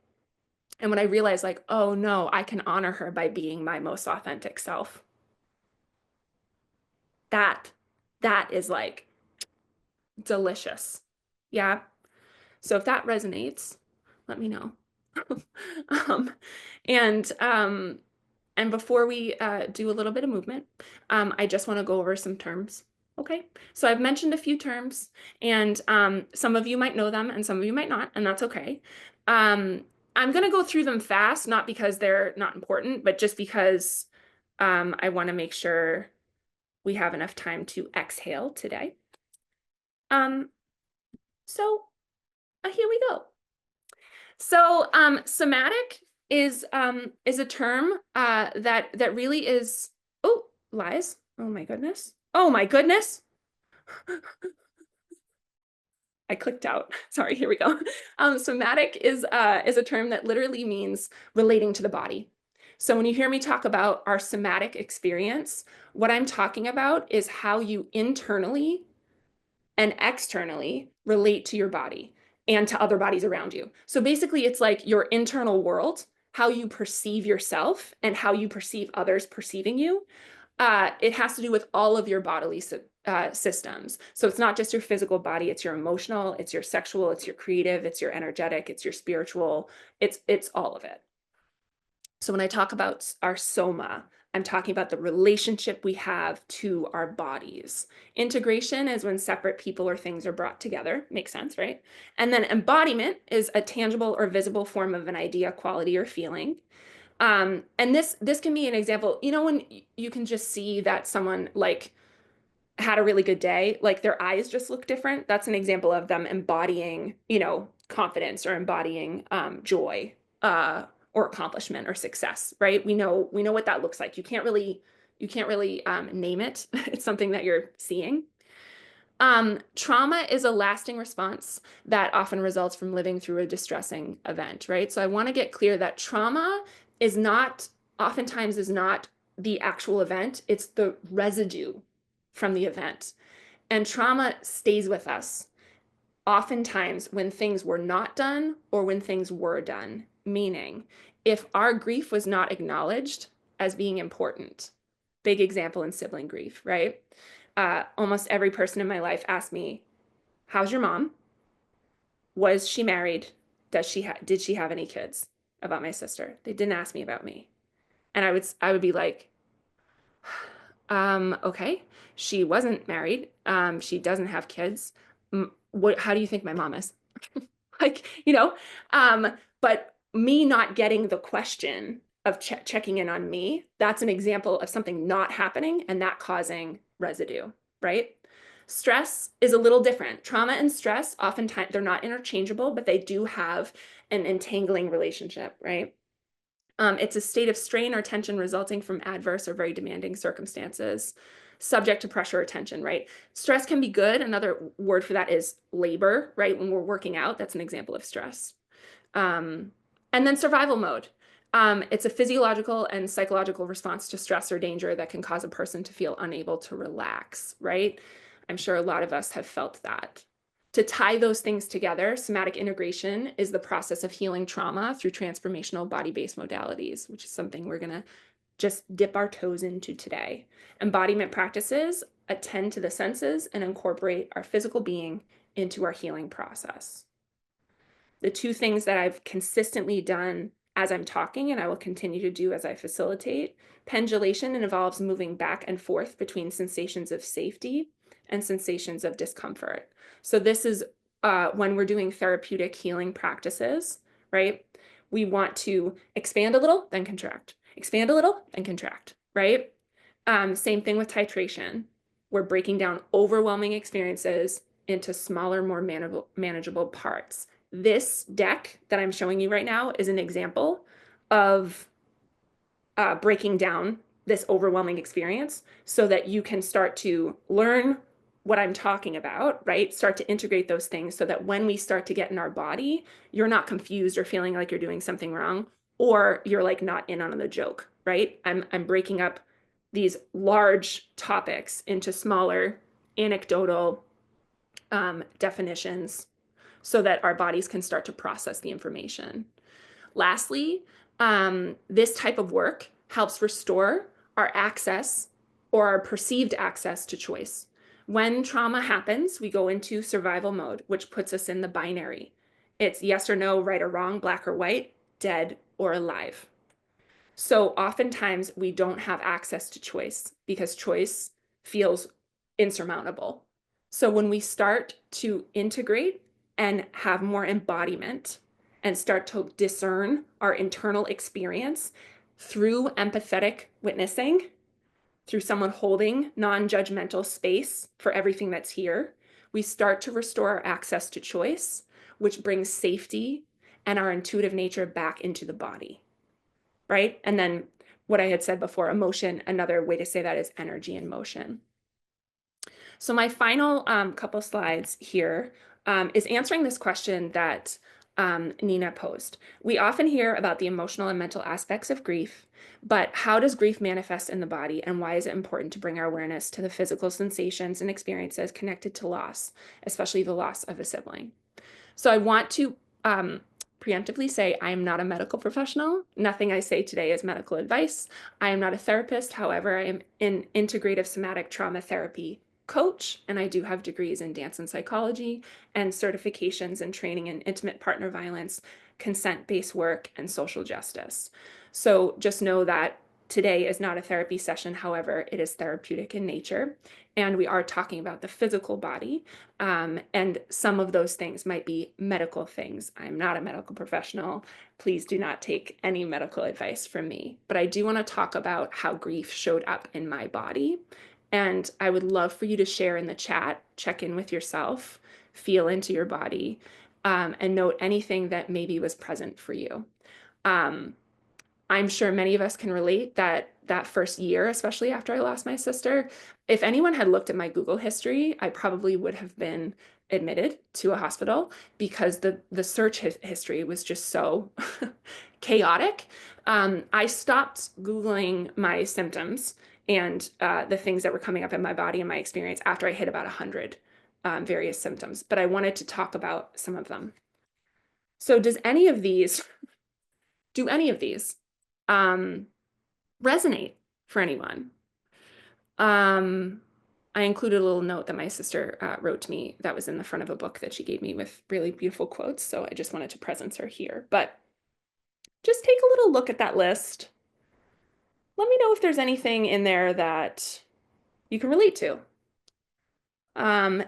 Speaker 3: And when I realized like, oh no, I can honor her by being my most authentic self. That is like delicious. Yeah. So if that resonates, let me know. And before we do a little bit of movement, I just want to go over some terms. Okay, so I've mentioned a few terms, and some of you might know them and some of you might not, and that's okay. I'm going to go through them fast, not because they're not important, but just because I want to make sure we have enough time to exhale today. So here we go. So somatic is a term that really is, lies. Oh my goodness. Oh my goodness. I clicked out. Sorry, here we go. Somatic is a term that literally means relating to the body. So when you hear me talk about our somatic experience, what I'm talking about is how you internally and externally relate to your body and to other bodies around you. So basically, it's like your internal world, how you perceive yourself and how you perceive others perceiving you. It has to do with all of your bodily systems. So it's not just your physical body, it's your emotional, it's your sexual, it's your creative, it's your energetic, it's your spiritual, it's all of it. So when I talk about our soma, I'm talking about the relationship we have to our bodies. Integration is when separate people or things are brought together. Makes sense, right? And then embodiment is a tangible or visible form of an idea, quality, or feeling. And this can be an example, when you can just see that someone like had a really good day, like their eyes just look different. That's an example of them embodying, confidence or embodying joy. Or accomplishment or success, right? We know what that looks like. You can't really name it. It's something that you're seeing. Trauma is a lasting response that often results from living through a distressing event, right? So I want to get clear that trauma oftentimes is not the actual event. It's the residue from the event. And trauma stays with us oftentimes when things were not done or when things were done. Meaning, if our grief was not acknowledged as being important, big example in sibling grief, right? Almost every person in my life asked me, how's your mom? Was she married? Did she have any kids? About my sister. They didn't ask me about me. And I would be like, okay, she wasn't married. She doesn't have kids. How do you think my mom is? Like, but me not getting the question of checking in on me, that's an example of something not happening and that causing residue, right? Stress is a little different. Trauma and stress, oftentimes they're not interchangeable, but they do have an entangling relationship, right? It's a state of strain or tension resulting from adverse or very demanding circumstances, subject to pressure or tension, right? Stress can be good. Another word for that is labor, right? When we're working out, that's an example of stress. And then survival mode. It's a physiological and psychological response to stress or danger that can cause a person to feel unable to relax, right? I'm sure a lot of us have felt that. To tie those things together, somatic integration is the process of healing trauma through transformational body-based modalities, which is something we're going to just dip our toes into today. Embodiment practices attend to the senses and incorporate our physical being into our healing process. The two things that I've consistently done as I'm talking, and I will continue to do as I facilitate, pendulation involves moving back and forth between sensations of safety and sensations of discomfort. So this is when we're doing therapeutic healing practices, right? We want to expand a little, then contract, expand a little, then contract, right? Same thing with titration. We're breaking down overwhelming experiences into smaller, more manageable parts. This deck that I'm showing you right now is an example of breaking down this overwhelming experience so that you can start to learn what I'm talking about, right? Start to integrate those things so that when we start to get in our body, you're not confused or feeling like you're doing something wrong, or you're like not in on the joke, right? I'm breaking up these large topics into smaller anecdotal definitions so that our bodies can start to process the information. Lastly, this type of work helps restore our access or our perceived access to choice. When trauma happens, we go into survival mode, which puts us in the binary. It's yes or no, right or wrong, black or white, dead or alive. So oftentimes we don't have access to choice because choice feels insurmountable. So when we start to integrate and have more embodiment and start to discern our internal experience through empathetic witnessing, through someone holding non-judgmental space for everything that's here, we start to restore our access to choice, which brings safety and our intuitive nature back into the body, right? And then what I had said before, emotion, another way to say that is energy and motion. So my final couple slides here is answering this question that Nina posed. We often hear about the emotional and mental aspects of grief, but how does grief manifest in the body, and why is it important to bring our awareness to the physical sensations and experiences connected to loss, especially the loss of a sibling? So I want to preemptively say I am not a medical professional. Nothing I say today is medical advice. I am not a therapist. However, I am an integrative somatic trauma therapy coach, and I do have degrees in dance and psychology and certifications and training in intimate partner violence, consent-based work, and social justice. So just know that today is not a therapy session. However, it is therapeutic in nature, and we are talking about the physical body, and some of those things might be medical things. I'm not a medical professional. Please do not take any medical advice from me, but I do want to talk about how grief showed up in my body. And I would love for you to share in the chat, check in with yourself, feel into your body, and note anything that maybe was present for you. I'm sure many of us can relate that first year, especially after I lost my sister, if anyone had looked at my Google history, I probably would have been admitted to a hospital because the search history was just so chaotic. I stopped Googling my symptoms and the things that were coming up in my body and my experience after I hit about 100 various symptoms, but I wanted to talk about some of them. So do any of these resonate for anyone? I included a little note that my sister wrote to me that was in the front of a book that she gave me with really beautiful quotes. So I just wanted to presence her here, but just take a little look at that list. Let me know if there's anything in there that you can relate to.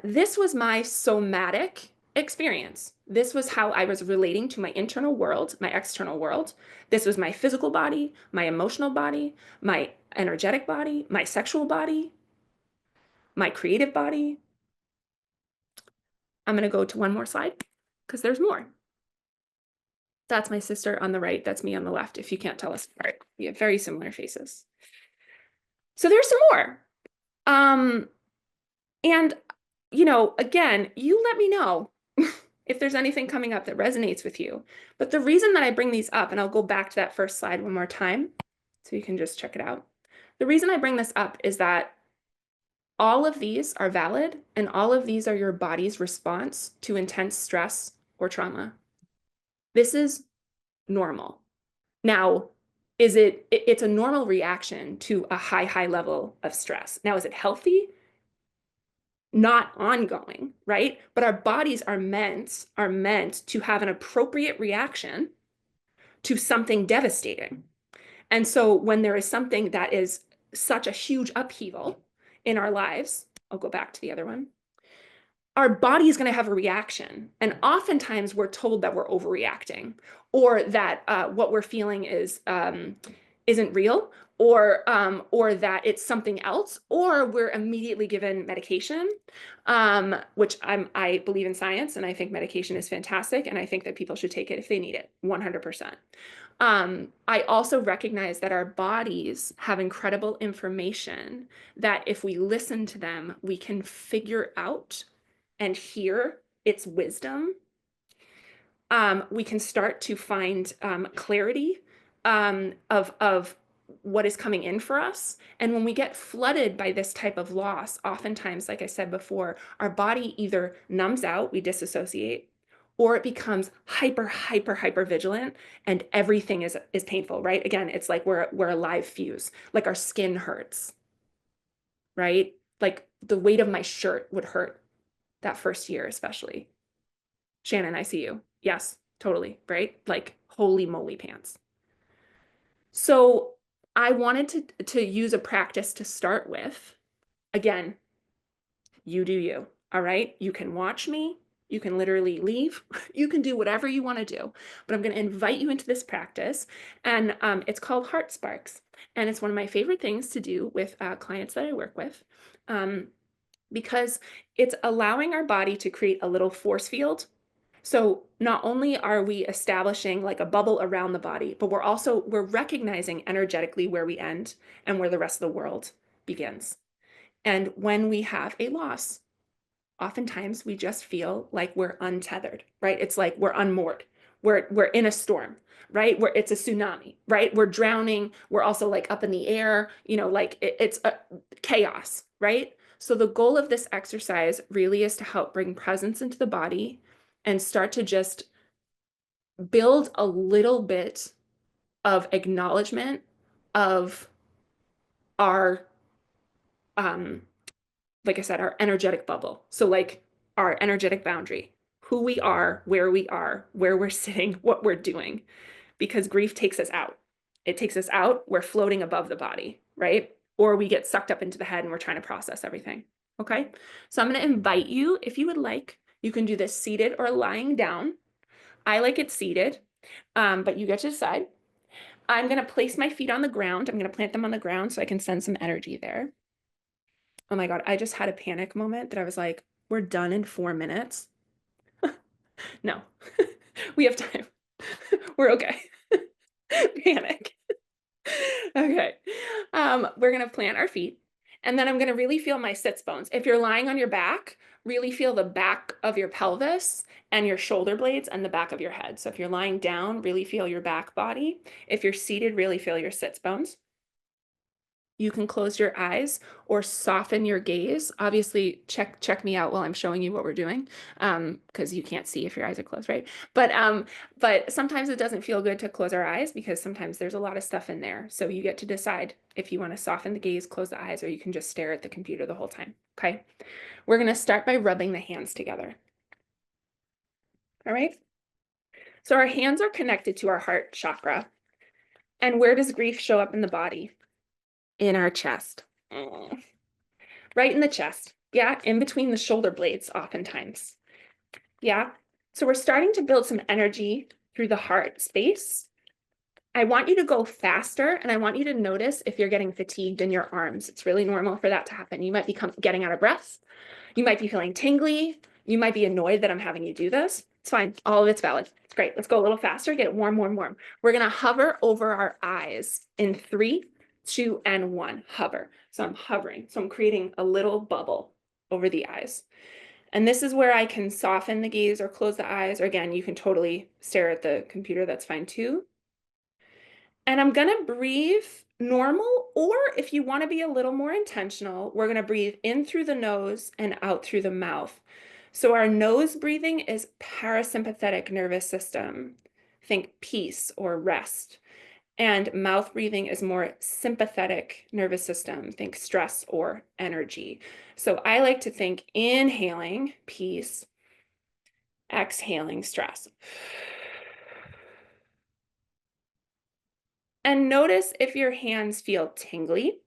Speaker 3: This was my somatic experience. This was how I was relating to my internal world, my external world. This was my physical body, my emotional body, my energetic body, my sexual body, my creative body. I'm going to go to one more slide because there's more. That's my sister on the right. That's me on the left. If you can't tell us apart, we have very similar faces. So there's some more. And, you know, again, you let me know if there's anything coming up that resonates with you. But the reason that I bring these up, and I'll go back to that first slide one more time so you can just check it out. The reason I bring this up is that all of these are valid, and all of these are your body's response to intense stress or trauma. This is normal. Now, it's a normal reaction to a high level of stress. Now, is it healthy? Not ongoing, right? But our bodies are meant to have an appropriate reaction to something devastating. And so when there is something that is such a huge upheaval in our lives, I'll go back to the other one, our body is going to have a reaction. And oftentimes we're told that we're overreacting, or that what we're feeling isn't real, or that it's something else, or we're immediately given medication, which I believe in science, and I think medication is fantastic, and I think that people should take it if they need it, 100%. I also recognize that our bodies have incredible information that if we listen to them, we can figure out and hear its wisdom. We can start to find clarity of what is coming in for us. And when we get flooded by this type of loss, oftentimes, like I said before, our body either numbs out, we disassociate, or it becomes hyper vigilant, and everything is painful, right? Again, it's like we're a live fuse, like our skin hurts, right? Like the weight of my shirt would hurt that first year, especially. Shannon, I see you. Yes, totally, right? Like holy moly pants. So I wanted to use a practice to start with. Again, you do you, all right? You can watch me. You can literally leave. You can do whatever you want to do. But I'm going to invite you into this practice. And it's called Heart Sparks. And it's one of my favorite things to do with clients that I work with, because it's allowing our body to create a little force field. So not only are we establishing like a bubble around the body, but we're recognizing energetically where we end and where the rest of the world begins. And when we have a loss, oftentimes we just feel like we're untethered, right? It's like we're unmoored. We're in a storm, right? Where it's a tsunami, right? We're drowning. We're also like up in the air, you know, like it's a chaos, right? So the goal of this exercise really is to help bring presence into the body and start to just build a little bit of acknowledgement of our, like I said, our energetic bubble. So like our energetic boundary, who we are, where we're sitting, what we're doing, because grief takes us out. It takes us out. We're floating above the body, right? Or we get sucked up into the head and we're trying to process everything. Okay. So I'm going to invite you, if you would like, you can do this seated or lying down. I like it seated, but you get to decide. I'm going to place my feet on the ground. I'm going to plant them on the ground so I can send some energy there. Oh my God, I just had a panic moment that I was like, we're done in 4 minutes. No, we have time. We're okay. Panic. Okay. We're going to plant our feet, and then I'm going to really feel my sits bones. If you're lying on your back, really feel the back of your pelvis and your shoulder blades and the back of your head. So if you're lying down, really feel your back body. If you're seated, really feel your sits bones. You can close your eyes or soften your gaze. Obviously, check me out while I'm showing you what we're doing, because you can't see if your eyes are closed, right? But sometimes it doesn't feel good to close our eyes because sometimes there's a lot of stuff in there. So you get to decide if you want to soften the gaze, close the eyes, or you can just stare at the computer the whole time, okay? We're going to start by rubbing the hands together. All right? So our hands are connected to our heart chakra. And where does grief show up in the body? In our chest. Right in the chest. Yeah, in between the shoulder blades oftentimes. Yeah. So we're starting to build some energy through the heart space. I want you to go faster, and I want you to notice if you're getting fatigued in your arms. It's really normal for that to happen. You might be getting out of breath. You might be feeling tingly. You might be annoyed that I'm having you do this. It's fine. All of it's valid. It's great. Let's go a little faster. Get it warm, warm, warm. We're going to hover over our eyes in 3, 2, and 1. Hover. So I'm hovering. So I'm creating a little bubble over the eyes. And this is where I can soften the gaze or close the eyes. Or again, you can totally stare at the computer. That's fine too. And I'm going to breathe normal, or if you want to be a little more intentional, we're going to breathe in through the nose and out through the mouth. So our nose breathing is parasympathetic nervous system. Think peace or rest. And mouth breathing is more sympathetic nervous system. Think stress or energy. So I like to think inhaling peace, exhaling stress. And notice if your hands feel tingly.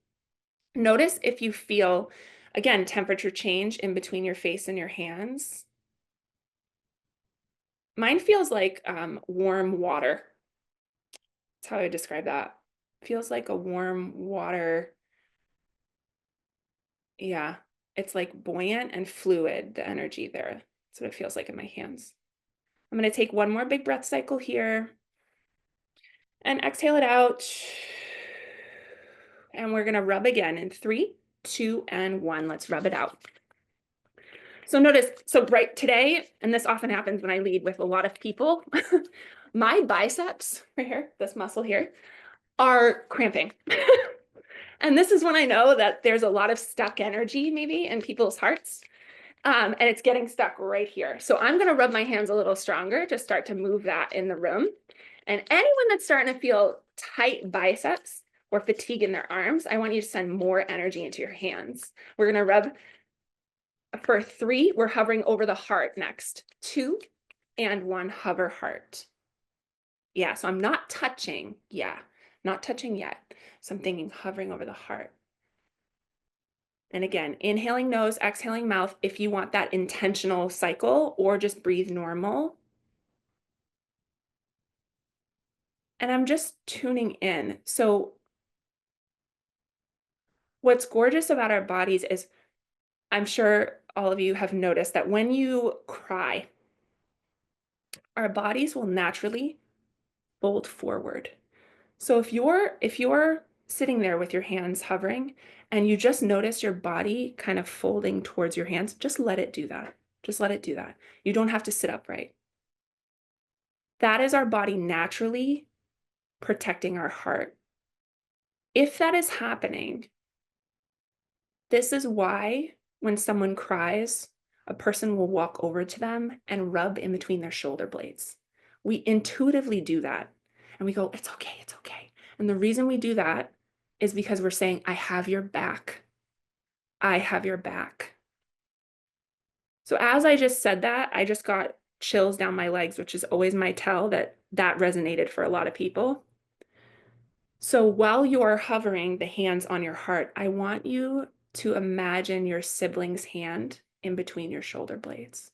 Speaker 3: Notice if you feel, again, temperature change in between your face and your hands. Mine feels like warm water. That's how I describe that. Feels like a warm water. Yeah, it's like buoyant and fluid, the energy there. That's what it feels like in my hands. I'm going to take one more big breath cycle here and exhale it out. And we're going to rub again in 3, 2, and 1. Let's rub it out. So notice, so right today, and this often happens when I lead with a lot of people, my biceps right here, this muscle here, are cramping. And this is when I know that there's a lot of stuck energy maybe in people's hearts. And it's getting stuck right here. So I'm going to rub my hands a little stronger to start to move that in the room. And anyone that's starting to feel tight biceps or fatigue in their arms, I want you to send more energy into your hands. We're going to rub for 3. We're hovering over the heart next. 2 and 1, hover heart. Yeah, so I'm not touching. Yeah, not touching yet. So I'm thinking hovering over the heart. And again, inhaling nose, exhaling mouth if you want that intentional cycle, or just breathe normal. And I'm just tuning in. So what's gorgeous about our bodies is, I'm sure all of you have noticed that when you cry, our bodies will naturally fold forward. So if you're sitting there with your hands hovering and you just notice your body kind of folding towards your hands, just let it do that. Just let it do that. You don't have to sit upright. That is our body naturally protecting our heart. If that is happening, this is why when someone cries, a person will walk over to them and rub in between their shoulder blades. We intuitively do that. And we go, it's okay, it's okay. And the reason we do that is because we're saying, I have your back. I have your back. So as I just said that, I just got chills down my legs, which is always my tell that resonated for a lot of people. So while you are hovering the hands on your heart, I want you to imagine your sibling's hand in between your shoulder blades.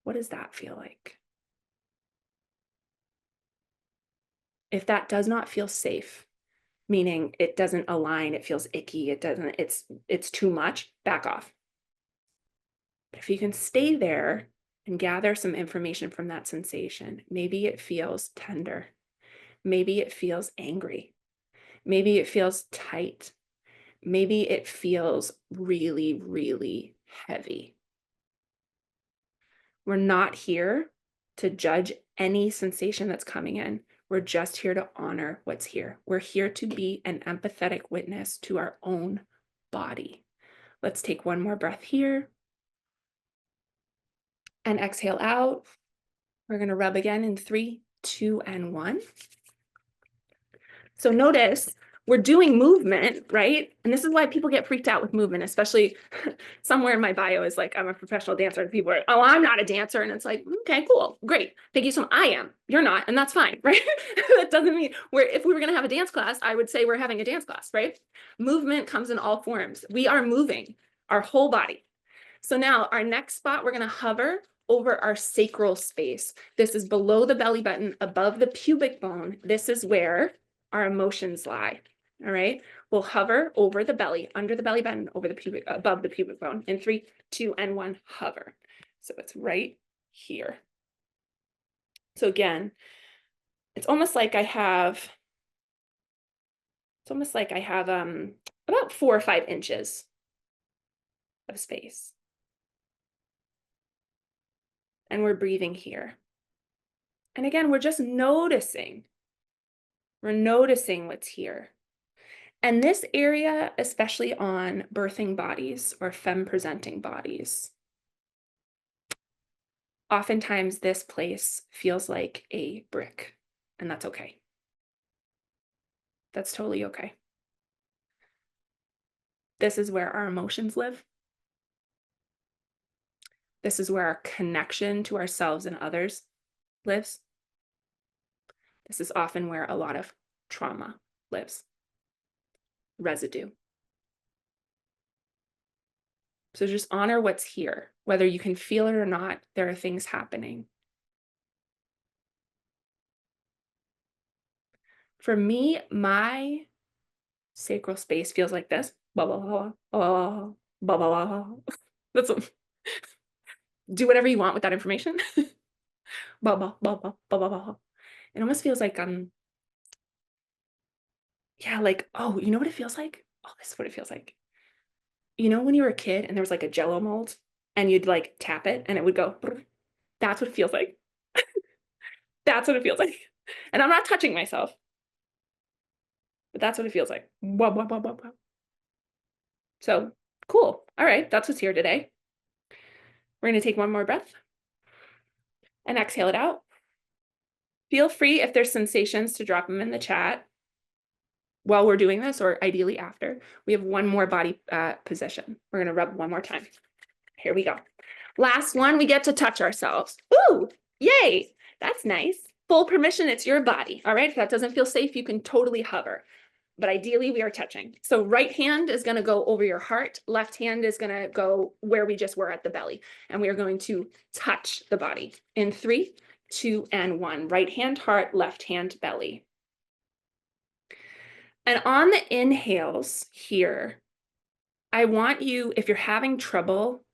Speaker 3: What does that feel like? If that does not feel safe, meaning it doesn't align, it feels icky, it's too much, back off. But if you can stay there and gather some information from that sensation, maybe it feels tender, maybe it feels angry, maybe it feels tight, maybe it feels really, really heavy. We're not here to judge any sensation that's coming in. We're just here to honor what's here. We're here to be an empathetic witness to our own body. Let's take one more breath here. And exhale out. We're going to rub again in 3, 2, and 1. So notice we're doing movement, right? And this is why people get freaked out with movement, especially somewhere in my bio is like, I'm a professional dancer. And people are, oh, I'm not a dancer. And it's like, okay, cool, great. Thank you so much. I am. You're not. And that's fine, right? That doesn't mean if we were going to have a dance class, I would say we're having a dance class, right? Movement comes in all forms. We are moving our whole body. So now our next spot, we're going to hover over our sacral space. This is below the belly button, above the pubic bone. This is where our emotions lie. All right. We'll hover over the belly, under the belly button, over the pubic, above the pubic bone. In 3, 2, and 1, hover. So it's right here. So again, it's almost like I have about 4 or 5 inches of space. And we're breathing here. And again, we're just noticing. We're noticing what's here. And this area, especially on birthing bodies or femme-presenting bodies, oftentimes this place feels like a brick, and that's okay. That's totally okay. This is where our emotions live. This is where our connection to ourselves and others lives. This is often where a lot of trauma lives, residue. So just honor what's here, whether you can feel it or not. There are things happening. For me, my sacral space feels like this. Blah, blah, blah, blah, blah, blah, blah. That's a, do whatever you want with that information. Blah, blah, blah, blah, blah, blah, blah. It almost feels like, yeah, like, oh, you know what it feels like? Oh, this is what it feels like. You know, when you were a kid and there was like a Jello mold and you'd like tap it and it would go, that's what it feels like. That's what it feels like. And I'm not touching myself, but that's what it feels like. Blah, blah, blah, blah, blah. So cool. All right. That's what's here today. We're going to take one more breath and exhale it out. Feel free, if there's sensations, to drop them in the chat while we're doing this, or ideally after. We have one more body position. We're going to rub one more time. Here we go. Last one, we get to touch ourselves. Ooh, yay. That's nice. Full permission, it's your body. All right, if that doesn't feel safe, you can totally hover. But ideally, we are touching. So right hand is going to go over your heart. Left hand is going to go where we just were at the belly. And we are going to touch the body in 3, 2, and 1. Right hand, heart, left hand, belly. And on the inhales here, I want you, if you're having trouble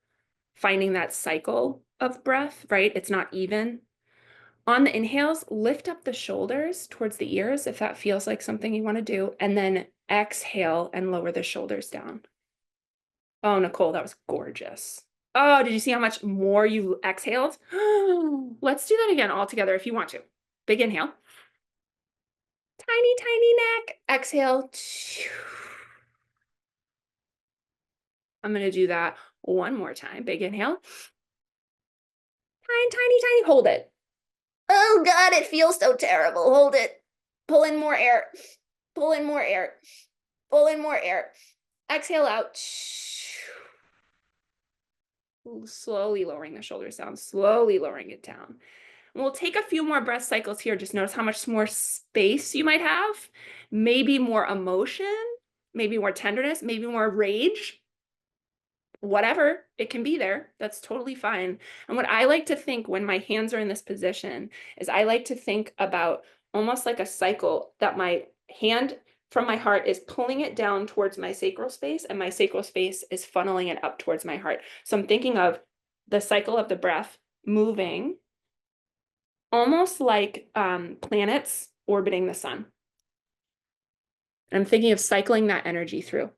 Speaker 3: finding that cycle of breath, right? It's not even. On the inhales, lift up the shoulders towards the ears, if that feels like something you want to do, and then exhale and lower the shoulders down. Oh, Nicole, that was gorgeous. Oh, did you see how much more you exhaled? Let's do that again all together if you want to. Big inhale. Tiny, tiny neck. Exhale. I'm going to do that one more time. Big inhale. Tiny, tiny, tiny. Hold it. Oh God, it feels so terrible. Hold it. Pull in more air. Pull in more air. Pull in more air. Exhale out. Slowly lowering the shoulders down. Slowly lowering it down. And we'll take a few more breath cycles here. Just notice how much more space you might have. Maybe more emotion. Maybe more tenderness. Maybe more rage. Whatever, it can be there. That's totally fine. And what I like to think when my hands are in this position is I like to think about almost like a cycle, that my hand from my heart is pulling it down towards my sacral space, and my sacral space is funneling it up towards my heart. So I'm thinking of the cycle of the breath moving almost like planets orbiting the sun. And I'm thinking of cycling that energy through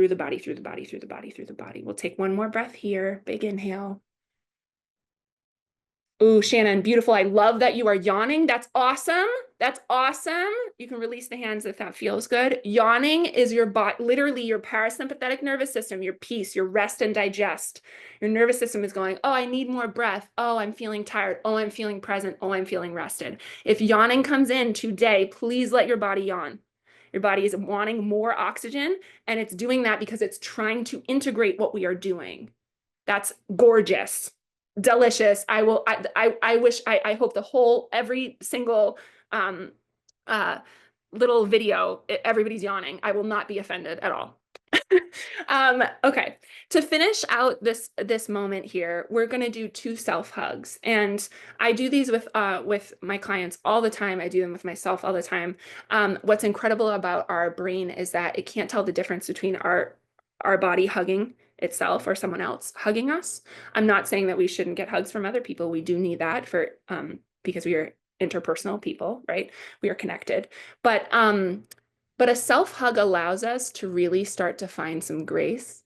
Speaker 3: the body, through the body, through the body, through the body. We'll take one more breath here. Big inhale. Ooh, Shannon, beautiful. I love that you are yawning. That's awesome. That's awesome. You can release the hands if that feels good. Yawning is your body, literally your parasympathetic nervous system, your peace, your rest and digest. Your nervous system is going, oh, I need more breath. Oh, I'm feeling tired. Oh, I'm feeling present. Oh, I'm feeling rested. If yawning comes in today, please let your body yawn. Your body is wanting more oxygen, and it's doing that because it's trying to integrate what we are doing. That's gorgeous, delicious. I hope every single little video, everybody's yawning. I will not be offended at all. Okay, to finish out this moment here, we're gonna do 2 self hugs, and I do these with my clients all the time. I do them with myself all the time. What's incredible about our brain is that it can't tell the difference between our body hugging itself or someone else hugging us. I'm not saying that we shouldn't get hugs from other people. We do need that for because we are interpersonal people, right? We are connected, but a self hug allows us to really start to find some grace,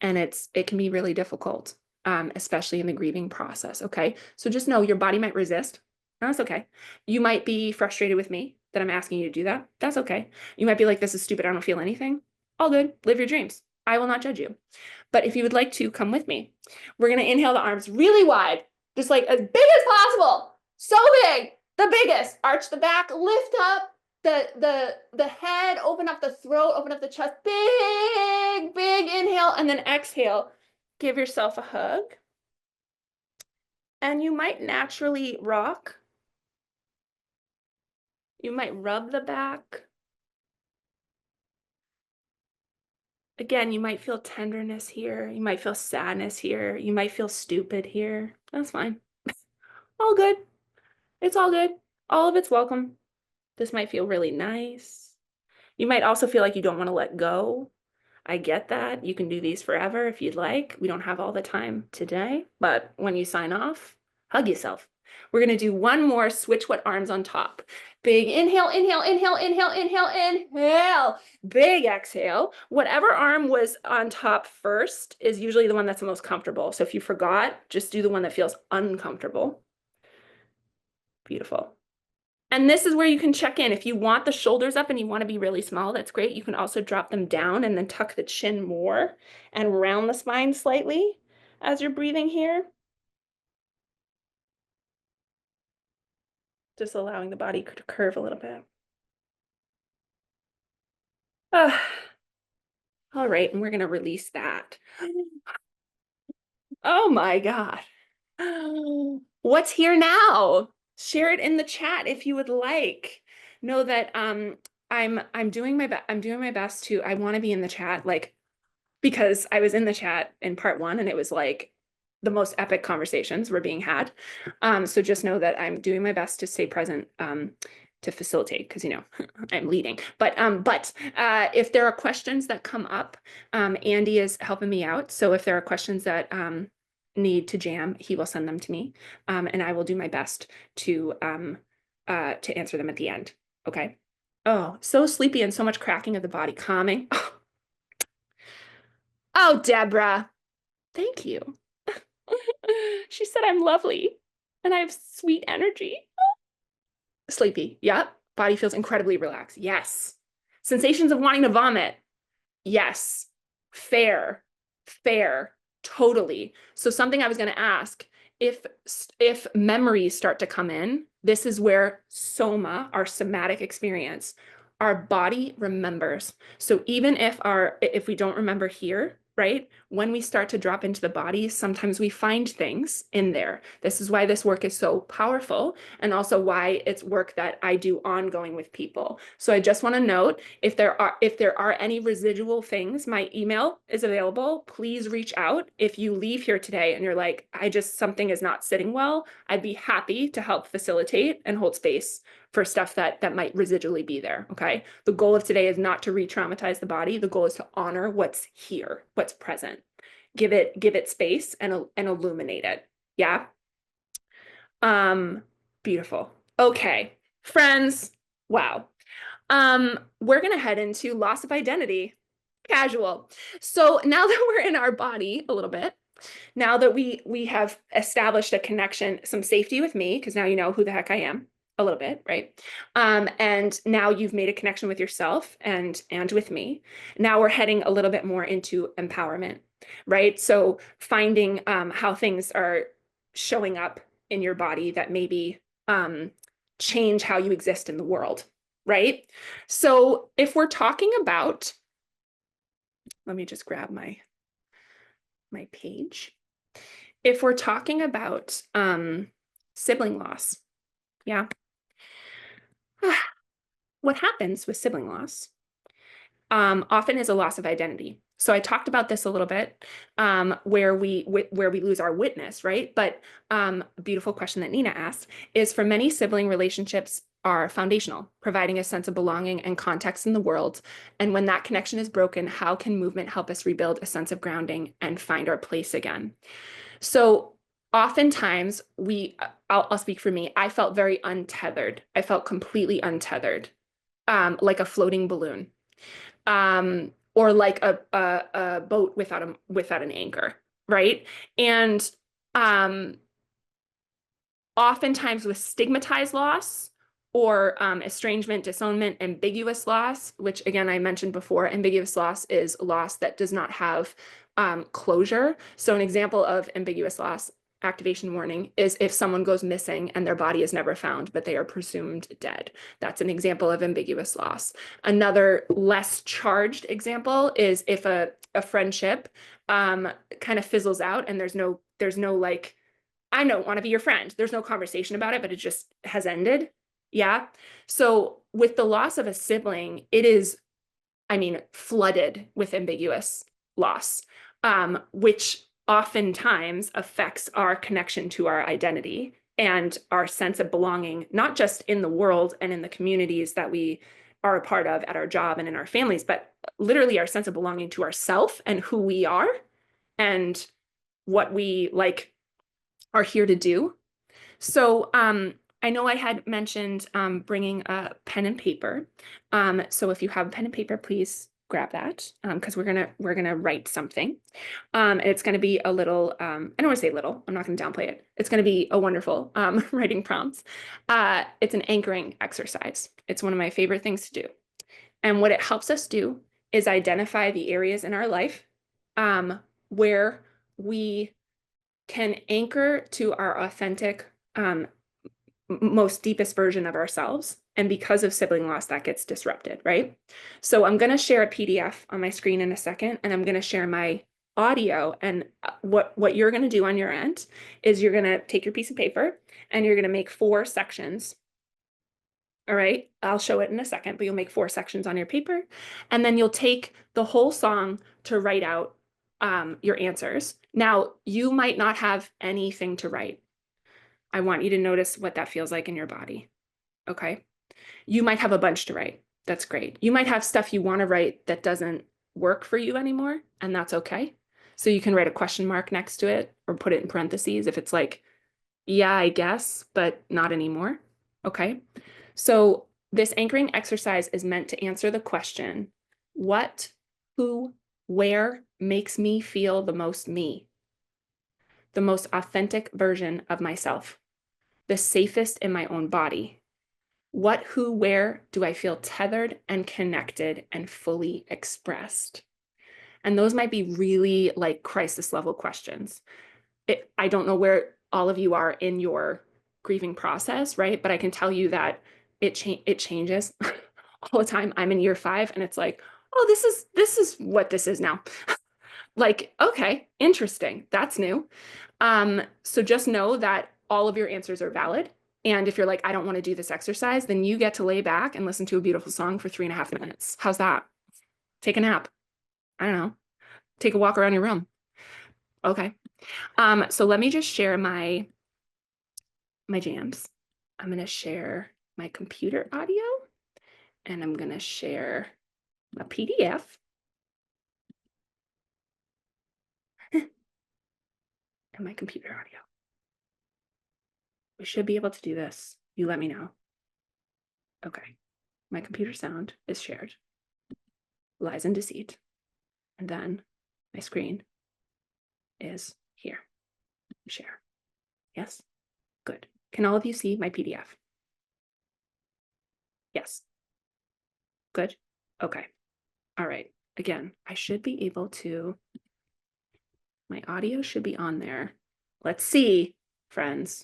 Speaker 3: and it can be really difficult, especially in the grieving process. Okay, so just know your body might resist. That's okay. You might be frustrated with me that I'm asking you to do that. That's okay. You might be like, this is stupid. I don't feel anything. All good. Live your dreams. I will not judge you. But if you would like to come with me, we're going to inhale the arms really wide, just like as big as possible. So big, the biggest. Arch the back, lift up the head, open up the throat, open up the chest. Big inhale, and then exhale. Give yourself a hug. And you might naturally rock. You might rub the back. Again, you might feel tenderness here. You might feel sadness here. You might feel stupid here. That's fine. All good. It's all good. All of it's welcome. This might feel really nice. You might also feel like you don't want to let go. I get that. You can do these forever if you'd like. We don't have all the time today, but when you sign off, hug yourself. We're going to do one more switch what arms on top. Big inhale, inhale, inhale, inhale, inhale, inhale. Big exhale. Whatever arm was on top first is usually the one that's the most comfortable. So if you forgot, just do the one that feels uncomfortable. Beautiful. And this is where you can check in. If you want the shoulders up and you want to be really small, that's great. You can also drop them down and then tuck the chin more and round the spine slightly as you're breathing here. Just allowing the body to curve a little bit. All right, and we're going to release that. Oh my God. What's here now? Share it in the chat if you would like. Know that I'm doing my best to, I want to be in the chat, like, because I was in the chat in part 1 and it was like the most epic conversations were being had. So just know that I'm doing my best to stay present to facilitate, because I'm leading. But if there are questions that come up, Andy is helping me out. So if there are questions that need to jam, he will send them to me, and I will do my best to answer them at the end. Okay. Oh, so sleepy and so much cracking of the body, calming. Oh, Deborah, thank you. She said I'm lovely and I have sweet energy. Sleepy. Yep. Body feels incredibly relaxed. Yes. Sensations of wanting to vomit. Yes. Fair. Totally. So something I was going to ask, if memories start to come in, this is where soma, our somatic experience, our body remembers. So even if we don't remember here, right? When we start to drop into the body, sometimes we find things in there. This is why this work is so powerful, and also why it's work that I do ongoing with people. So I just want to note, if there are any residual things, my email is available. Please reach out. If you leave here today and you're like, something is not sitting well, I'd be happy to help facilitate and hold space for stuff that might residually be there. Okay. The goal of today is not to re-traumatize the body. The goal is to honor what's here, what's present, give it space and illuminate it. Yeah. Beautiful. Okay, friends. Wow. We're going to head into loss of identity. Casual. So now that we're in our body a little bit, now that we have established a connection, some safety with me, because now you know who the heck I am a little bit, right? And now you've made a connection with yourself and with me. Now we're heading a little bit more into empowerment, right? So finding how things are showing up in your body that maybe change how you exist in the world, right? So if we're talking about, let me just grab my page. If we're talking about sibling loss, yeah. What happens with sibling loss often is a loss of identity. So I talked about this a little bit, where we lose our witness, right? But a beautiful question that Nina asked is, for many, sibling relationships are foundational, providing a sense of belonging and context in the world. And when that connection is broken, how can movement help us rebuild a sense of grounding and find our place again? So oftentimes I'll speak for me, I felt very untethered. I felt completely untethered, like a floating balloon. Or like a boat without an anchor, right? And oftentimes with stigmatized loss or estrangement, disownment, ambiguous loss, which again I mentioned before, ambiguous loss is loss that does not have closure. So an example of ambiguous loss, activation warning, is if someone goes missing and their body is never found, but they are presumed dead. That's an example of ambiguous loss. Another less charged example is if a friendship kind of fizzles out and there's no like, I don't want to be your friend. There's no conversation about it, but it just has ended. Yeah. So with the loss of a sibling, it is, I mean, flooded with ambiguous loss, which oftentimes affects our connection to our identity and our sense of belonging, not just in the world and in the communities that we are a part of at our job and in our families, but literally our sense of belonging to ourselves and who we are and what we like are here to do. So I know I had mentioned bringing a pen and paper. So if you have a pen and paper, please grab that, because we're gonna write something. And it's gonna be a little, I don't want to say little, I'm not gonna downplay it. It's gonna be a wonderful writing prompt. It's an anchoring exercise. It's one of my favorite things to do. And what it helps us do is identify the areas in our life where we can anchor to our authentic, most deepest version of ourselves. And because of sibling loss, that gets disrupted, right? So I'm going to share a PDF on my screen in a second, and I'm going to share my audio. And what you're going to do on your end is you're going to take your piece of paper and you're going to make 4 sections. All right, I'll show it in a second, but you'll make 4 sections on your paper. And then you'll take the whole song to write out your answers. Now, you might not have anything to write. I want you to notice what that feels like in your body. Okay. You might have a bunch to write. That's great. You might have stuff you want to write that doesn't work for you anymore, and that's okay. So you can write a question mark next to it or put it in parentheses if it's like, yeah, I guess, but not anymore. Okay. So this anchoring exercise is meant to answer the question, what, who, where makes me feel the most me? The most authentic version of myself, the safest in my own body. What, who, where do I feel tethered and connected and fully expressed? And those might be really like crisis level questions. I don't know where all of you are in your grieving process, right? But I can tell you that it changes all the time. I'm in year 5 and it's like, oh, this is what this is now. Like, okay, interesting. That's new. So just know that all of your answers are valid. And if you're like, I don't want to do this exercise, then you get to lay back and listen to a beautiful song for 3.5 minutes. How's that? Take a nap. I don't know. Take a walk around your room. Okay. So let me just share my jams. I'm going to share my computer audio and I'm going to share a PDF. And my computer audio. We should be able to do this. You let me know. Okay. My computer sound is shared. Lies and deceit. And then my screen is here. Share. Yes? Good. Can all of you see my PDF? Yes. Good. Okay. All right. Again, I should be able to, my audio should be on there. Let's see, friends.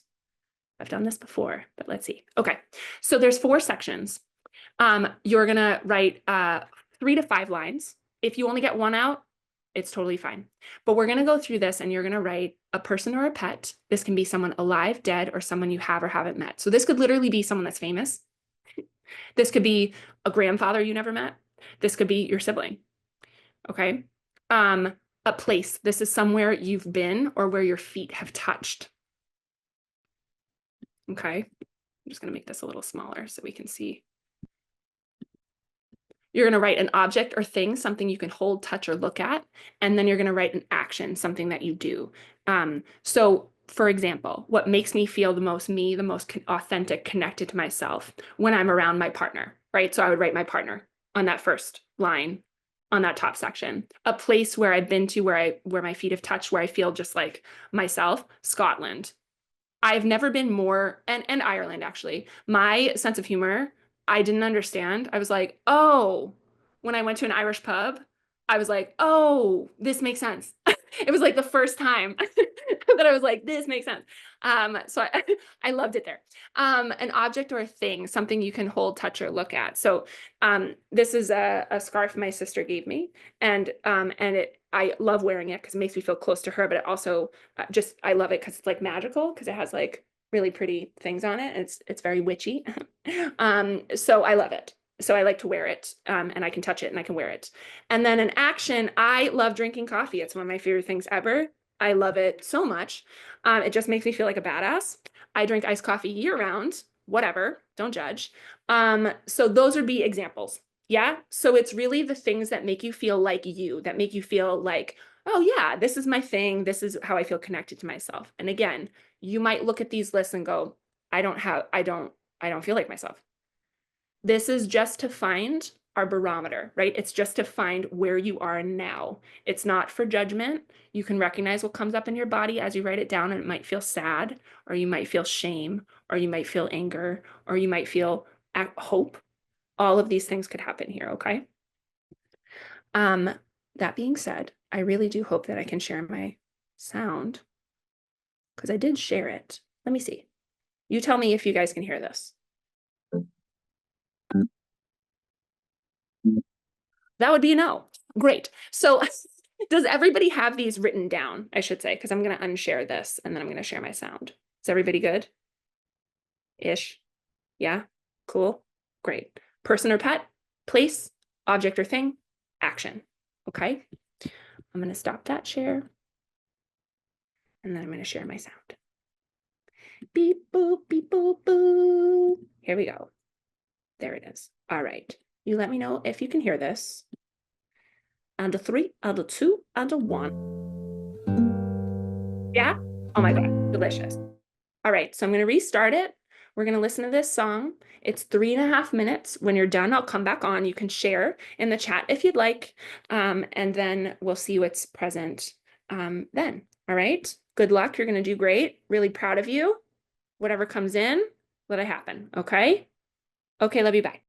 Speaker 3: I've done this before, but let's see. Okay. So there's 4 sections. You're going to write 3 to 5 lines. If you only get 1 out, it's totally fine. But we're going to go through this and you're going to write a person or a pet. This can be someone alive, dead, or someone you have or haven't met. So this could literally be someone that's famous. This could be a grandfather you never met. This could be your sibling. Okay. A place. This is somewhere you've been or where your feet have touched. Okay. I'm just going to make this a little smaller so we can see. You're going to write an object or thing, something you can hold, touch, or look at. And then you're going to write an action, something that you do. So for example, what makes me feel the most me, the most authentic, connected to myself when I'm around my partner, right? So I would write my partner on that first line on that top section. A place where I've been to, where my feet have touched, where I feel just like myself, Scotland. I've never been more, and Ireland actually. My sense of humor, I didn't understand. I was like, oh, when I went to an Irish pub, I was like, oh, this makes sense. It was like the first time that I was like, this makes sense. So I loved it there. An object or a thing, something you can hold, touch, or look at. So this is a scarf my sister gave me, and I love wearing it because it makes me feel close to her, but it also I love it because it's like magical, because it has like really pretty things on it. And it's very witchy. So I love it. So I like to wear it, and I can touch it and I can wear it. And then an action, I love drinking coffee. It's one of my favorite things ever. I love it so much. It just makes me feel like a badass. I drink iced coffee year round, whatever, don't judge. So those would be examples. Yeah. So it's really the things that make you feel like you, that make you feel like, oh yeah, this is my thing. This is how I feel connected to myself. And again, you might look at these lists and go, I don't feel like myself. This is just to find our barometer, right? It's just to find where you are now. It's not for judgment. You can recognize what comes up in your body as you write it down, and it might feel sad, or you might feel shame, or you might feel anger, or you might feel hope. All of these things could happen here, okay? That being said, I really do hope that I can share my sound, because I did share it. Let me see. You tell me if you guys can hear this. That would be a no. Great. So does everybody have these written down, I should say, because I'm going to unshare this and then I'm going to share my sound. Is everybody good? Ish. Yeah. Cool. Great. Person or pet, place, object or thing, action. Okay. I'm going to stop that share. And then I'm going to share my sound. Beep, boop, beep, boop, boop. Here we go. There it is. All right. You let me know if you can hear this. And a 3, and a 2, and a 1. Yeah? Oh my God, delicious. All right, so I'm going to restart it. We're going to listen to this song. It's 3.5 minutes. When you're done, I'll come back on. You can share in the chat if you'd like. And then we'll see what's present then. All right. Good luck. You're going to do great. Really proud of you. Whatever comes in, let it happen. Okay. Okay. Love you. Bye.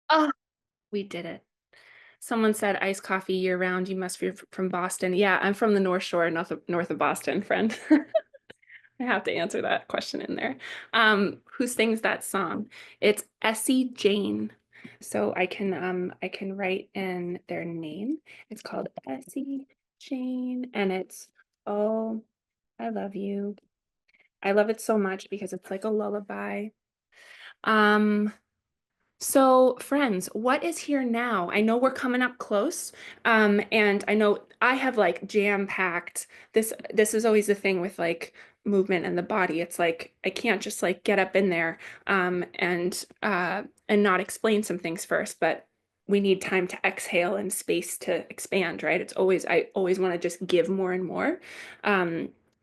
Speaker 3: Oh, we did it. Someone said iced coffee year round. You must be from Boston. Yeah, I'm from the North Shore, north of Boston, friend. I have to answer that question in there. Who sings that song? It's Essie Jane. So I can write in their name. It's called Essie Jane, and it's Oh, I Love You. I love it so much because it's like a lullaby. Um, so, friends, what is here now? I know we're coming up close, and I know I have like jam-packed this. This is always the thing with like movement and the body. It's like I can't just like get up in there, and not explain some things first, but we need time to exhale and space to expand, right? I always want to just give more and more,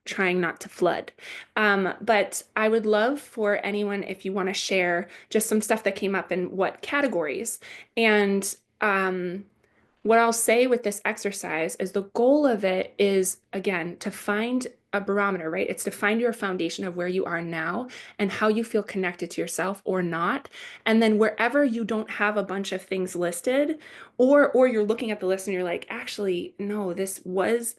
Speaker 3: trying not to flood. But I would love for anyone, if you want to share just some stuff that came up in what categories. And what I'll say with this exercise is the goal of it is, again, to find a barometer, right? It's to find your foundation of where you are now and how you feel connected to yourself or not. And then wherever you don't have a bunch of things listed, or you're looking at the list and you're like, actually, no, this was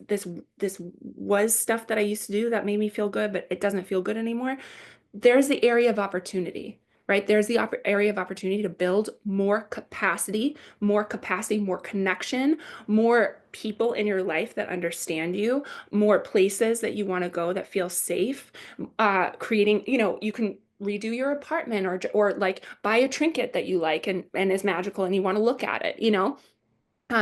Speaker 3: stuff that I used to do that made me feel good, but it doesn't feel good anymore. There's the area of opportunity, right? There's the area of opportunity to build more capacity, more connection, more people in your life that understand you, more places that you want to go that feel safe, creating, you can redo your apartment, or like buy a trinket that you like and is magical and you want to look at it,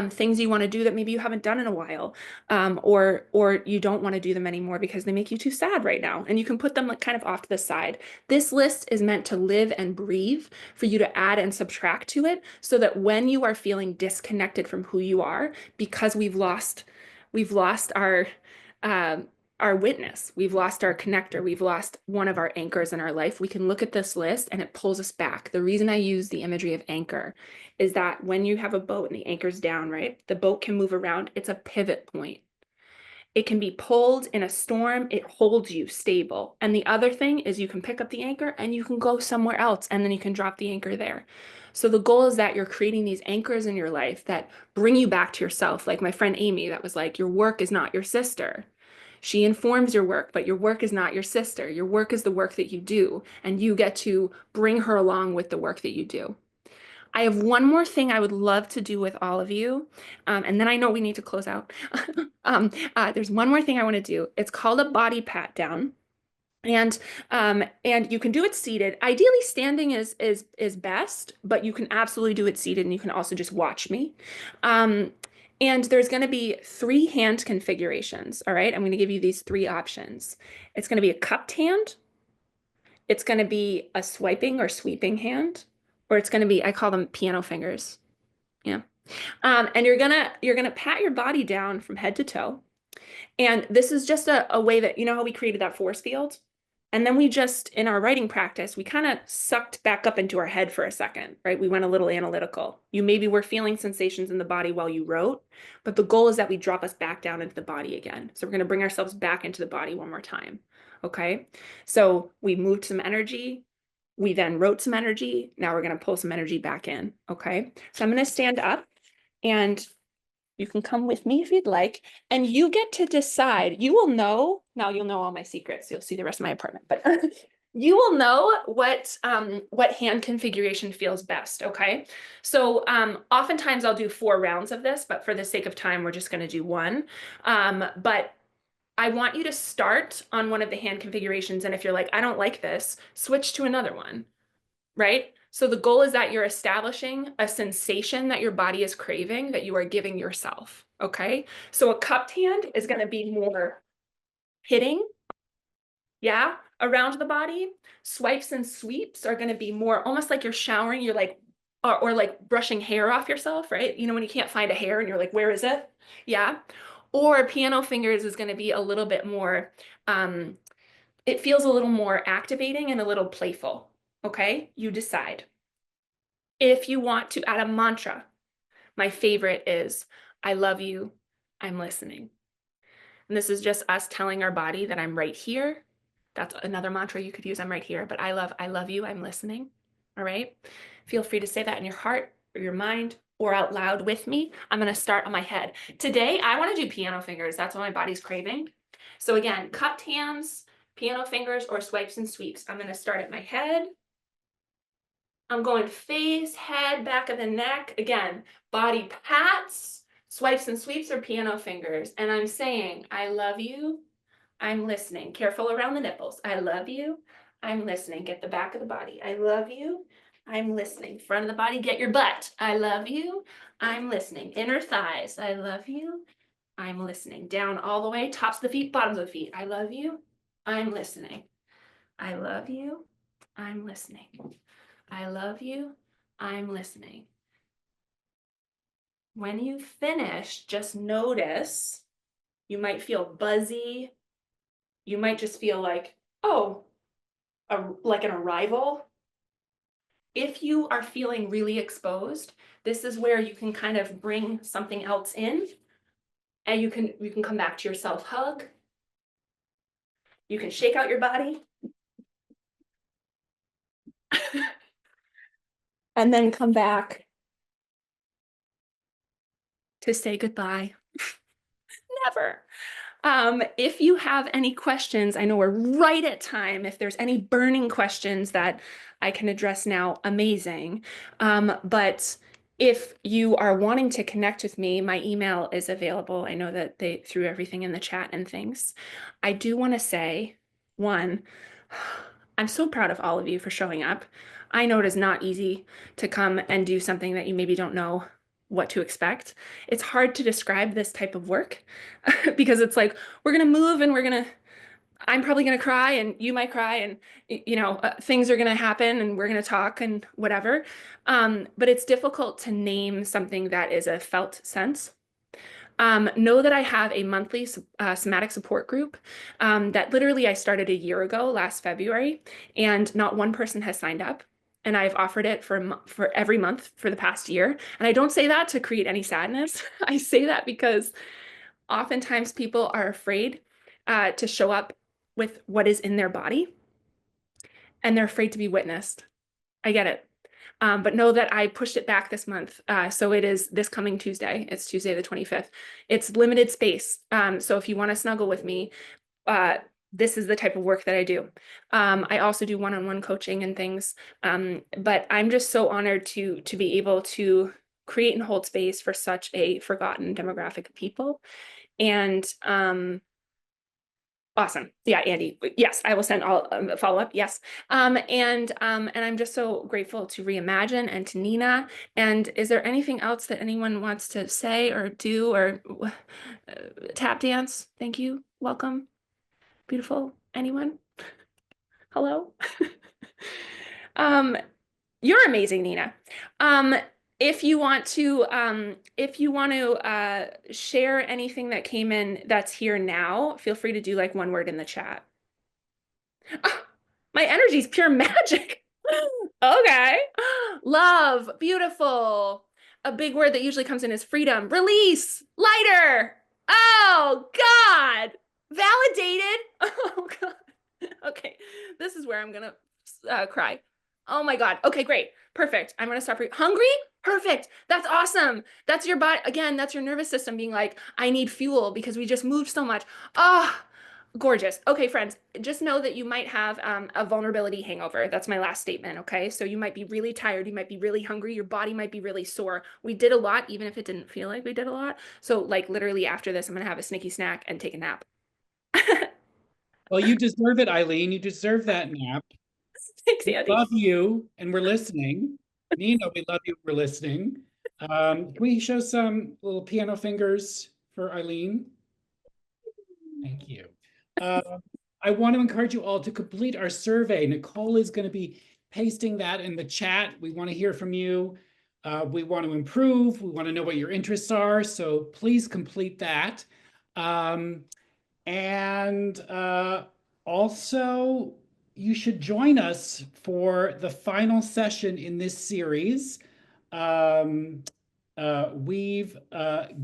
Speaker 3: things you want to do that maybe you haven't done in a while, or you don't want to do them anymore because they make you too sad right now, and you can put them like kind of off to the side. This list is meant to live and breathe for you to add and subtract to it, so that when you are feeling disconnected from who you are because we've lost our witness, we've lost our connector, we've lost one of our anchors in our life, we can look at this list and it pulls us back. The reason I use the imagery of anchor is that when you have a boat and the anchor's down, right, the boat can move around. It's a pivot point. It can be pulled in a storm. It holds you stable. And the other thing is you can pick up the anchor and you can go somewhere else, and then you can drop the anchor there. So the goal is that you're creating these anchors in your life that bring you back to yourself. Like my friend Amy, that was like, your work is not your sister. She informs your work, but your work is not your sister. Your work is the work that you do, and you get to bring her along with the work that you do. I have one more thing I would love to do with all of you, and then I know we need to close out. There's one more thing I want to do. It's called a body pat down. And you can do it seated. Ideally, standing is best, but you can absolutely do it seated, and you can also just watch me. And there's going to be 3 hand configurations. All right, I'm going to give you these 3 options. It's going to be a cupped hand. It's going to be a swiping or sweeping hand, or it's going to be, I call them piano fingers. Yeah. And you're gonna pat your body down from head to toe. And this is just a way that, how we created that force field? And then we just, in our writing practice, we kind of sucked back up into our head for a second, right? We went a little analytical. You maybe were feeling sensations in the body while you wrote, but the goal is that we drop us back down into the body again. So we're going to bring ourselves back into the body one more time. Okay. So we moved some energy. We then wrote some energy. Now we're going to pull some energy back in. Okay. So I'm going to stand up, and you can come with me if you'd like, and you get to decide. You will know, now you'll know all my secrets. You'll see the rest of my apartment, but you will know what hand configuration feels best, okay? So oftentimes I'll do 4 rounds of this, but for the sake of time, we're just gonna do 1. But I want you to start on one of the hand configurations, and if you're like, I don't like this, switch to another one, right? So the goal is that you're establishing a sensation that your body is craving, that you are giving yourself, okay? So a cupped hand is going to be more hitting, yeah, around the body. Swipes and sweeps are going to be more almost like you're showering, you're like, or like brushing hair off yourself, right? When you can't find a hair and you're like, where is it? Yeah. Or piano fingers is going to be a little bit more, it feels a little more activating and a little playful. Okay, you decide. If you want to add a mantra, my favorite is, I love you, I'm listening. And this is just us telling our body that I'm right here. That's another mantra you could use, I'm right here, but I love you, I'm listening. All right. Feel free to say that in your heart or your mind or out loud with me. I'm going to start on my head. Today, I want to do piano fingers. That's what my body's craving. So again, cupped hands, piano fingers, or swipes and sweeps. I'm going to start at my head. I'm going face, head, back of the neck. Again, body pats, swipes and sweeps, or piano fingers. And I'm saying, I love you. I'm listening. Careful around the nipples. I love you. I'm listening. Get the back of the body. I love you. I'm listening. Front of the body, get your butt. I love you. I'm listening. Inner thighs. I love you. I'm listening. Down all the way. Tops of the feet, bottoms of the feet. I love you. I'm listening. I love you. I'm listening. I love you. I'm listening. When you finish, just notice you might feel buzzy. You might just feel like, oh, like an arrival. If you are feeling really exposed, this is where you can kind of bring something else in, and you can come back to your self hug. You can shake out your body. And then come back to say goodbye. Never. If you have any questions, I know we're right at time. If there's any burning questions that I can address now, amazing. But if you are wanting to connect with me, my email is available. I know that they threw everything in the chat and things. I do want to say, one, I'm so proud of all of you for showing up. I know it is not easy to come and do something that you maybe don't know what to expect. It's hard to describe this type of work because it's like, we're going to move and I'm probably going to cry and you might cry and, things are going to happen and we're going to talk and whatever. But it's difficult to name something that is a felt sense. Know that I have a monthly somatic support group that literally I started a year ago, last February, and not one person has signed up. And I've offered it for every month for the past year. And I don't say that to create any sadness. I say that because oftentimes people are afraid to show up with what is in their body, and they're afraid to be witnessed. I get it. But know that I pushed it back this month. So it is this coming Tuesday. It's Tuesday the 25th. It's limited space. So if you want to snuggle with me, this is the type of work that I do. I also do one-on-one coaching and things. But I'm just so honored to be able to create and hold space for such a forgotten demographic of people. And awesome. Yeah, Andy. Yes, I will send all follow up. Yes. And I'm just so grateful to Reimagine and to Nina. And is there anything else that anyone wants to say or do or tap dance? Thank you. Welcome. Beautiful. Anyone? Hello. You're amazing, Nina. If you want to share anything that came in that's here now, feel free to do like one word in the chat. Oh, my energy is pure magic. Okay. Love, beautiful. A big word that usually comes in is freedom, release, lighter. Oh God. Validated. Oh God. Okay. This is where I'm gonna cry. Oh my God. Okay, great. Perfect. I'm gonna stop. Hungry? Perfect. That's awesome. That's your body. Again, that's your nervous system being like, I need fuel because we just moved so much. Ah, gorgeous. Okay, friends, just know that you might have a vulnerability hangover. That's my last statement, okay? So you might be really tired. You might be really hungry. Your body might be really sore. We did a lot, even if it didn't feel like we did a lot. So like literally after this, I'm gonna have a sneaky snack and take a nap.
Speaker 1: Well, you deserve it, Eileen. You deserve that nap.
Speaker 3: Thanks,
Speaker 1: We
Speaker 3: Andy.
Speaker 1: love you, and we're listening. Nina, we love you. We're listening. Can we show some little piano fingers for Eileen? Thank you. I want to encourage you all to complete our survey. Nicole is going to be pasting that in the chat. We want to hear from you. We want to improve. We want to know what your interests are. So please complete that. Also, you should join us for the final session in this series. We've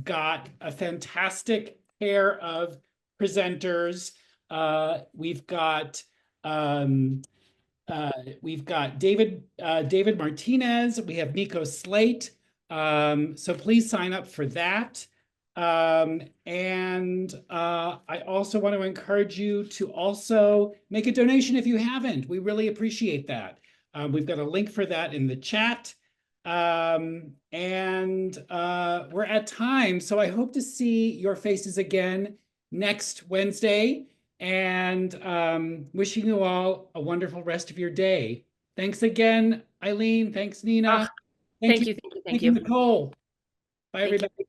Speaker 1: got a fantastic pair of presenters. We've got We've got David Martinez. We have Nico Slate. So please sign up for that. I also want to encourage you to also make a donation if you haven't. We really appreciate that. We've got a link for that in the chat. We're at time, so I hope to see your faces again next Wednesday, and wishing you all a wonderful rest of your day. Thanks again, Eileen. Thanks, Nina.
Speaker 3: Thank you.
Speaker 1: Thank you, Nicole. Bye,
Speaker 3: Thank you.
Speaker 1: everybody.